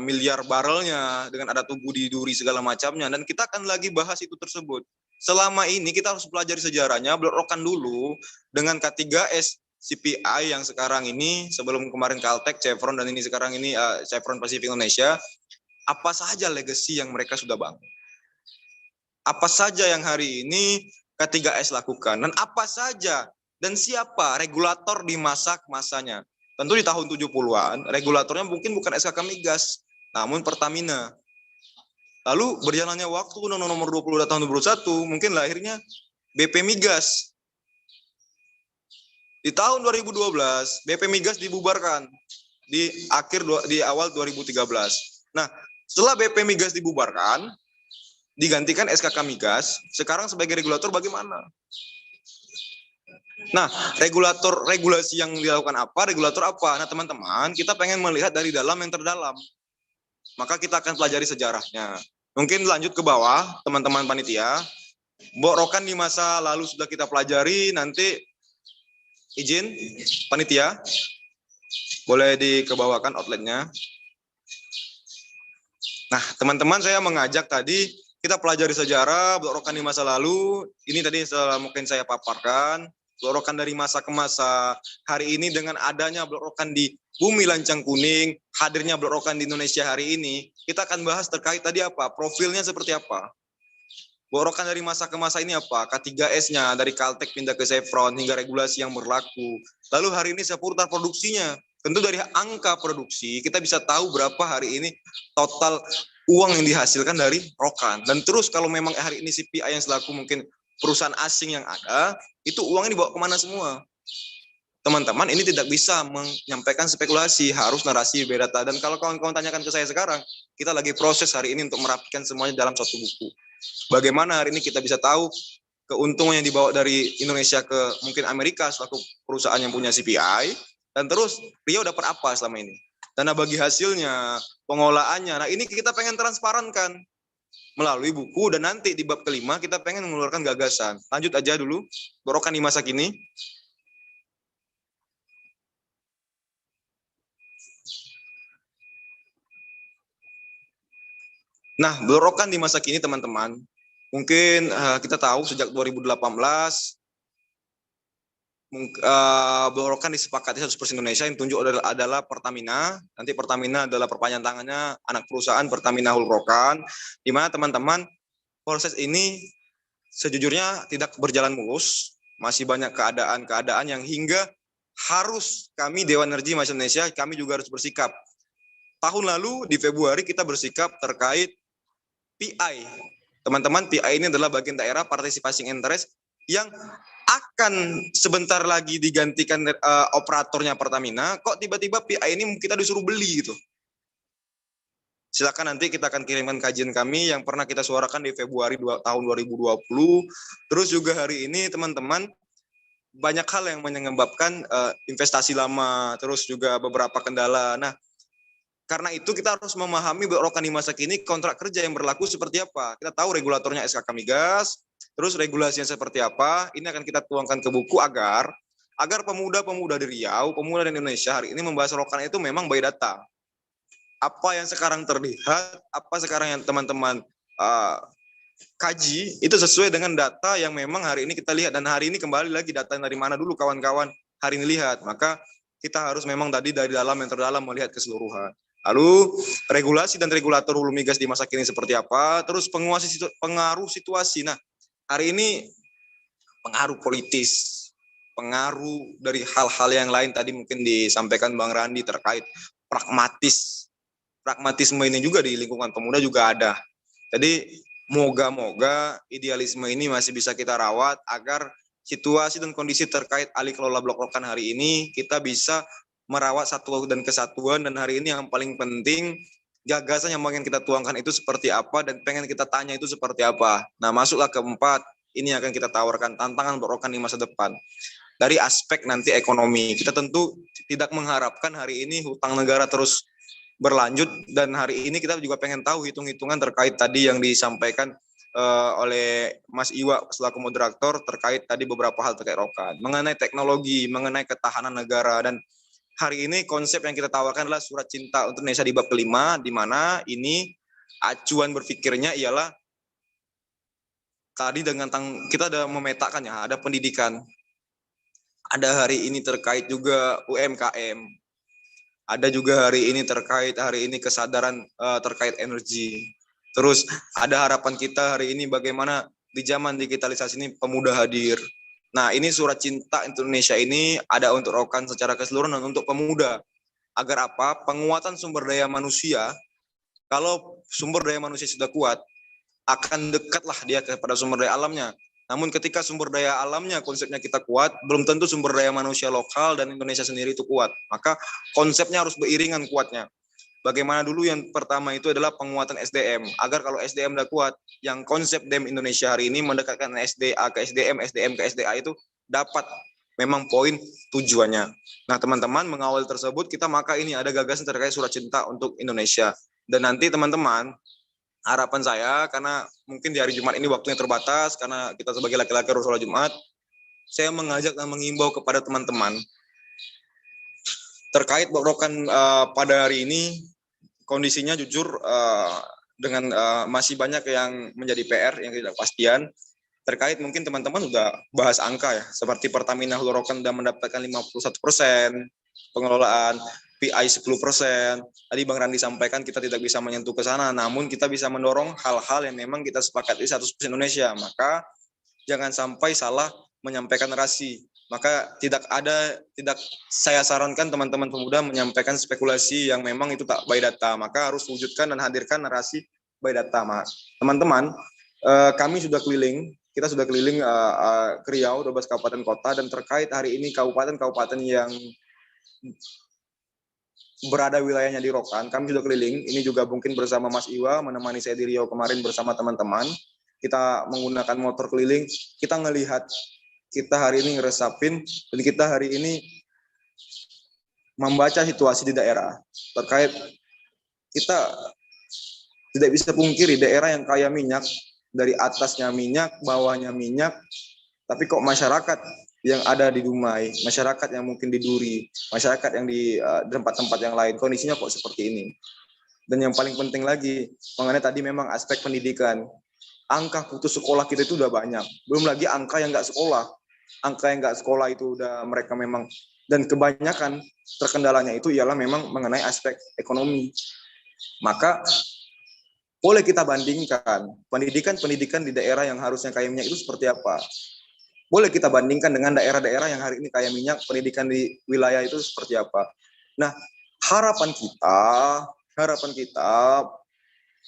miliar barrelnya, dengan ada tubuh di duri segala macamnya, dan kita akan lagi bahas itu tersebut. Selama ini kita harus pelajari sejarahnya Blok Rokan dulu dengan K3S CPI yang sekarang ini, sebelum kemarin Caltech, Chevron, dan ini sekarang ini Chevron Pacific Indonesia, apa saja legacy yang mereka sudah bangun? Apa saja yang hari ini K3S lakukan? Dan apa saja dan siapa regulator di masa-masanya? Tentu di tahun 70-an, regulatornya mungkin bukan SKK Migas, namun Pertamina. Lalu berjalannya waktu, nomor 20 tahun 2021, mungkin lahirnya BP Migas. Di tahun 2012, BP Migas dibubarkan di awal 2013. Nah, setelah BP Migas dibubarkan, digantikan SKK Migas, sekarang sebagai regulator bagaimana? Nah, regulasi yang dilakukan apa, regulator apa? Nah, teman-teman, kita pengen melihat dari dalam yang terdalam. Maka kita akan pelajari sejarahnya. Mungkin lanjut ke bawah, teman-teman panitia. Blok Rokan di masa lalu sudah kita pelajari, nanti izin panitia boleh dikebawakan outletnya. Nah, teman-teman, saya mengajak tadi kita pelajari sejarah Blok Rokan di masa lalu. Ini tadi mungkin saya paparkan Blok Rokan dari masa ke masa. Hari ini dengan adanya Blok Rokan di Bumi Lancang Kuning, hadirnya Blok Rokan di Indonesia hari ini, kita akan bahas terkait tadi apa, profilnya seperti apa. Blok Rokan dari masa ke masa ini apa? K3S-nya dari Caltech pindah ke Chevron hingga regulasi yang berlaku. Lalu hari ini seputar produksinya. Tentu dari angka produksi kita bisa tahu berapa hari ini total uang yang dihasilkan dari Rokan. Dan terus kalau memang hari ini CPI yang selaku mungkin perusahaan asing yang ada, itu uangnya dibawa kemana semua? Teman-teman, ini tidak bisa menyampaikan spekulasi, harus narasi berdata. Dan kalau kawan-kawan tanyakan ke saya sekarang, kita lagi proses hari ini untuk merapikan semuanya dalam satu buku. Bagaimana hari ini kita bisa tahu keuntungan yang dibawa dari Indonesia ke mungkin Amerika selaku perusahaan yang punya CPI, dan terus Riau dapat apa selama ini? Dana bagi hasilnya, pengolahannya. Nah, ini kita pengen transparankan melalui buku, dan nanti di bab kelima kita pengen mengeluarkan gagasan. Lanjut aja dulu, Blok Rokan di masa kini. Nah, Blok Rokan di masa kini teman-teman, mungkin kita tahu sejak 2018 Blok Rokan disepakati 100% Indonesia, yang tunjuk adalah Pertamina. Nanti Pertamina adalah perpanjangan tangannya anak perusahaan Pertamina Hulu Rokan, di mana teman-teman proses ini sejujurnya tidak berjalan mulus, masih banyak keadaan-keadaan yang hingga harus kami Dewan Energi Malaysia Indonesia, kami juga harus bersikap. Tahun lalu di Februari kita bersikap terkait PI. Teman-teman, PI ini adalah bagian daerah participation interest yang akan sebentar lagi digantikan operatornya Pertamina. Kok tiba-tiba PI ini kita disuruh beli gitu? Silakan, nanti kita akan kirimkan kajian kami yang pernah kita suarakan di Februari tahun 2020. Terus juga hari ini teman-teman, banyak hal yang menyebabkan investasi lama, terus juga beberapa kendala. Nah, karena itu kita harus memahami Blok Rokan di masa kini kontrak kerja yang berlaku seperti apa. Kita tahu regulatornya SKK Migas, terus regulasinya seperti apa. Ini akan kita tuangkan ke buku agar pemuda-pemuda di Riau, pemuda di Indonesia hari ini membahas Rokan itu memang by data. Apa yang sekarang terlihat, apa sekarang yang teman-teman kaji, itu sesuai dengan data yang memang hari ini kita lihat. Dan hari ini kembali lagi data dari mana dulu kawan-kawan hari ini lihat. Maka kita harus memang tadi dari dalam yang terdalam melihat keseluruhan. Lalu regulasi dan regulator hulu migas di masa kini seperti apa, terus pengaruh situasi. Nah, hari ini pengaruh politis, pengaruh dari hal-hal yang lain tadi mungkin disampaikan Bang Randi terkait pragmatisme ini juga di lingkungan pemuda juga ada. Jadi moga-moga idealisme ini masih bisa kita rawat agar situasi dan kondisi terkait alih kelola blok rokan hari ini kita bisa merawat satu dan kesatuan, dan hari ini yang paling penting gagasan yang pengen kita tuangkan itu seperti apa dan pengen kita tanya itu seperti apa. Nah, masuklah keempat, ini akan kita tawarkan tantangan blok rokan di masa depan. Dari aspek nanti ekonomi, kita tentu tidak mengharapkan hari ini hutang negara terus berlanjut, dan hari ini kita juga pengen tahu hitung-hitungan terkait tadi yang disampaikan oleh Mas Iwa selaku moderator terkait tadi beberapa hal terkait rokan, mengenai teknologi, mengenai ketahanan negara. Dan hari ini konsep yang kita tawarkan adalah surat cinta untuk Indonesia di bab kelima, di mana ini acuan berpikirnya ialah tadi dengan kita ada memetakan ya, ada pendidikan, ada hari ini terkait juga UMKM, ada juga hari ini terkait kesadaran terkait energi. Terus ada harapan kita hari ini bagaimana di zaman digitalisasi ini pemuda hadir. Nah, ini surat cinta Indonesia ini ada untuk rokan secara keseluruhan dan untuk pemuda. Agar apa? Penguatan sumber daya manusia. Kalau sumber daya manusia sudah kuat, akan dekatlah dia kepada sumber daya alamnya. Namun ketika sumber daya alamnya konsepnya kita kuat, belum tentu sumber daya manusia lokal dan Indonesia sendiri itu kuat. Maka konsepnya harus beriringan kuatnya. Bagaimana dulu yang pertama itu adalah penguatan SDM. Agar kalau SDM udah kuat, yang konsep DEM Indonesia hari ini mendekatkan SDA ke SDM, SDM ke SDA itu dapat memang poin tujuannya. Nah, teman-teman, mengawal tersebut maka ini ada gagasan terkait surat cinta untuk Indonesia. Dan nanti teman-teman, harapan saya, karena mungkin di hari Jumat ini waktunya terbatas, karena kita sebagai laki-laki harus sholat Jumat, saya mengajak dan mengimbau kepada teman-teman terkait blok rokan pada hari ini. Kondisinya jujur dengan masih banyak yang menjadi PR, yang tidak kepastian. Terkait mungkin teman-teman sudah bahas angka ya, seperti Pertamina Hulu Rokan sudah mendapatkan 51% pengelolaan, PI 10%. Tadi Bang Randi sampaikan kita tidak bisa menyentuh ke sana, namun kita bisa mendorong hal-hal yang memang kita sepakati 100% Indonesia. Maka jangan sampai salah menyampaikan narasi. Maka tidak saya sarankan teman-teman pemuda menyampaikan spekulasi yang memang itu tak by data. Maka harus wujudkan dan hadirkan narasi by data. Teman-teman, kami sudah keliling, kita sudah keliling ke Riau, 12 kabupaten kota, dan terkait hari ini kabupaten-kabupaten yang berada wilayahnya di rokan, kami sudah keliling. Ini juga mungkin bersama Mas Iwa, menemani saya di Riau kemarin bersama teman-teman. Kita menggunakan motor keliling, kita ngelihat, kita hari ini ngeresapin, dan kita hari ini membaca situasi di daerah. Terkait kita tidak bisa pungkiri daerah yang kaya minyak, dari atasnya minyak, bawahnya minyak, tapi kok masyarakat yang ada di Dumai, masyarakat yang mungkin di Duri, masyarakat yang di tempat-tempat yang lain, kondisinya kok seperti ini. Dan yang paling penting lagi, mengenai tadi memang aspek pendidikan. Angka putus sekolah kita itu udah banyak. Belum lagi angka yang nggak sekolah. Angka yang nggak sekolah itu udah mereka memang, dan kebanyakan terkendalanya itu ialah memang mengenai aspek ekonomi. Maka boleh kita bandingkan pendidikan di daerah yang harusnya kaya minyak itu seperti apa. Boleh kita bandingkan dengan daerah-daerah yang hari ini kaya minyak, pendidikan di wilayah itu seperti apa. Nah, harapan kita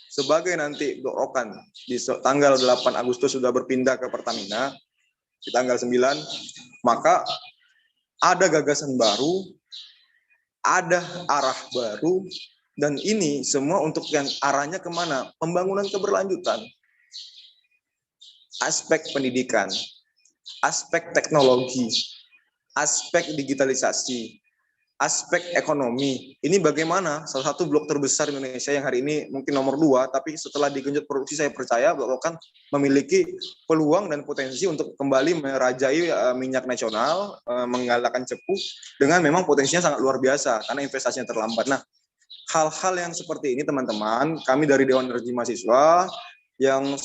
sebagai nanti blok rokan di tanggal 8 Agustus sudah berpindah ke Pertamina, di tanggal 9, maka ada gagasan baru, ada arah baru, dan ini semua untuk yang arahnya kemana? Pembangunan keberlanjutan. Aspek pendidikan, aspek teknologi, aspek digitalisasi, aspek ekonomi. Ini bagaimana salah satu blok terbesar Indonesia yang hari ini mungkin nomor 2, tapi setelah digenjot produksi saya percaya blok rokan memiliki peluang dan potensi untuk kembali merajai minyak nasional, menggalakkan cepu dengan memang potensinya sangat luar biasa karena investasinya terlambat. Nah, hal-hal yang seperti ini teman-teman, kami dari Dewan Energi Mahasiswa yang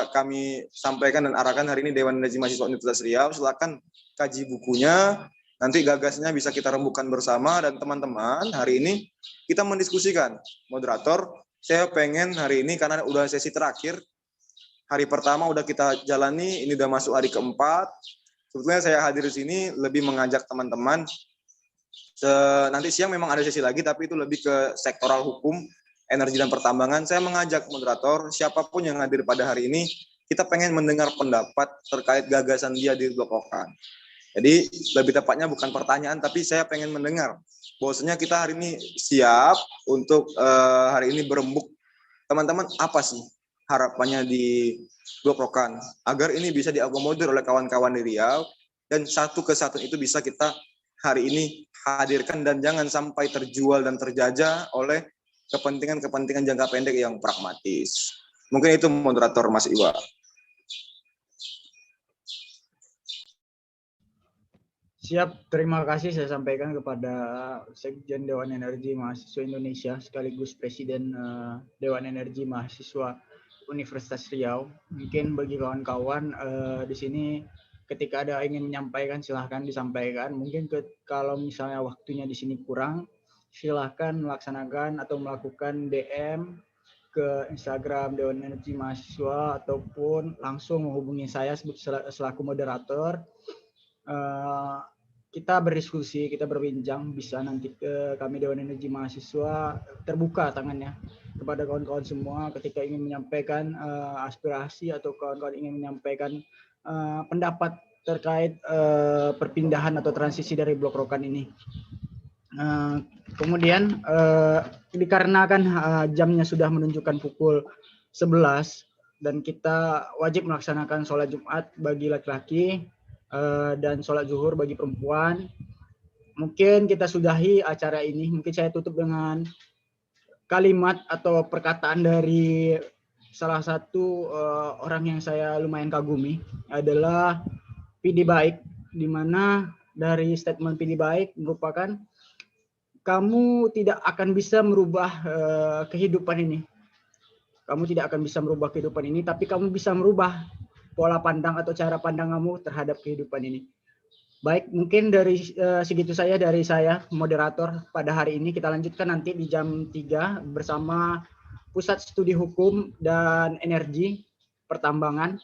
kami sampaikan dan arahkan hari ini Dewan Energi Mahasiswa Universitas Riau, silakan kaji bukunya. Nanti gagasnya bisa kita rembukan bersama, dan teman-teman hari ini kita mendiskusikan. Moderator, saya pengen hari ini karena udah sesi terakhir, hari pertama udah kita jalani, ini udah masuk hari keempat, Sebetulnya saya hadir di sini lebih mengajak teman-teman. Nanti siang memang ada sesi lagi, tapi itu lebih ke sektoral hukum, energi dan pertambangan. Saya mengajak moderator, siapapun yang hadir pada hari ini, kita pengen mendengar pendapat terkait gagasan dia di Blok Rokan. Jadi lebih tepatnya bukan pertanyaan, tapi saya pengen mendengar bahwasanya kita hari ini siap untuk hari ini berembuk. Teman-teman, apa sih harapannya di Blok Rokan agar ini bisa diakomodir oleh kawan-kawan di Riau, dan satu kesatuan itu bisa kita hari ini hadirkan dan jangan sampai terjual dan terjajah oleh kepentingan-kepentingan jangka pendek yang pragmatis. Mungkin itu moderator Mas Iwa. Siap, terima kasih saya sampaikan kepada Sekjen Dewan Energi Mahasiswa Indonesia sekaligus Presiden Dewan Energi Mahasiswa Universitas Riau. Mungkin bagi kawan-kawan di sini ketika ada ingin menyampaikan silahkan disampaikan. Mungkin kalau misalnya waktunya di sini kurang, silahkan melaksanakan atau melakukan DM ke Instagram Dewan Energi Mahasiswa ataupun langsung menghubungi saya selaku moderator. Kita berdiskusi, kita berbincang, bisa nanti kami Dewan Energi Mahasiswa terbuka tangannya kepada kawan-kawan semua ketika ingin menyampaikan aspirasi atau kawan-kawan ingin menyampaikan pendapat terkait perpindahan atau transisi dari Blok Rokan ini. Kemudian dikarenakan jamnya sudah menunjukkan pukul 11 dan kita wajib melaksanakan sholat Jumat bagi laki-laki dan sholat zuhur bagi perempuan. Mungkin kita sudahi acara ini. Mungkin saya tutup dengan kalimat atau perkataan dari salah satu orang yang saya lumayan kagumi, adalah PD Baik, di mana dari statement PD Baik merupakan kamu tidak akan bisa merubah kehidupan ini. Kamu tidak akan bisa merubah kehidupan ini, tapi kamu bisa merubah pola pandang atau cara pandang kamu terhadap kehidupan ini. Baik, mungkin dari segitu saya dari saya, moderator pada hari ini. Kita lanjutkan nanti di jam 3 bersama Pusat Studi Hukum dan Energi Pertambangan.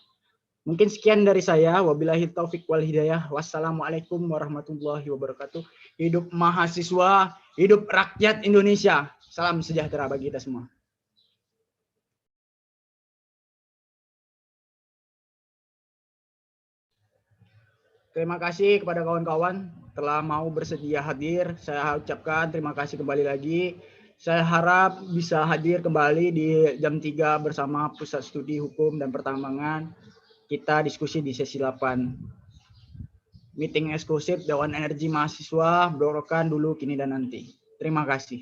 Mungkin sekian dari saya. Wabillahi taufik wal hidayah. Wassalamualaikum warahmatullahi wabarakatuh. Hidup mahasiswa, hidup rakyat Indonesia. Salam sejahtera bagi kita semua. Terima kasih kepada kawan-kawan telah mau bersedia hadir. Saya ucapkan terima kasih kembali lagi. Saya harap bisa hadir kembali di jam 3 bersama Pusat Studi Hukum dan Pertambangan. Kita diskusi di sesi 8. Meeting eksklusif Dewan Energi Mahasiswa, Blok Rokan dulu, kini, dan nanti. Terima kasih.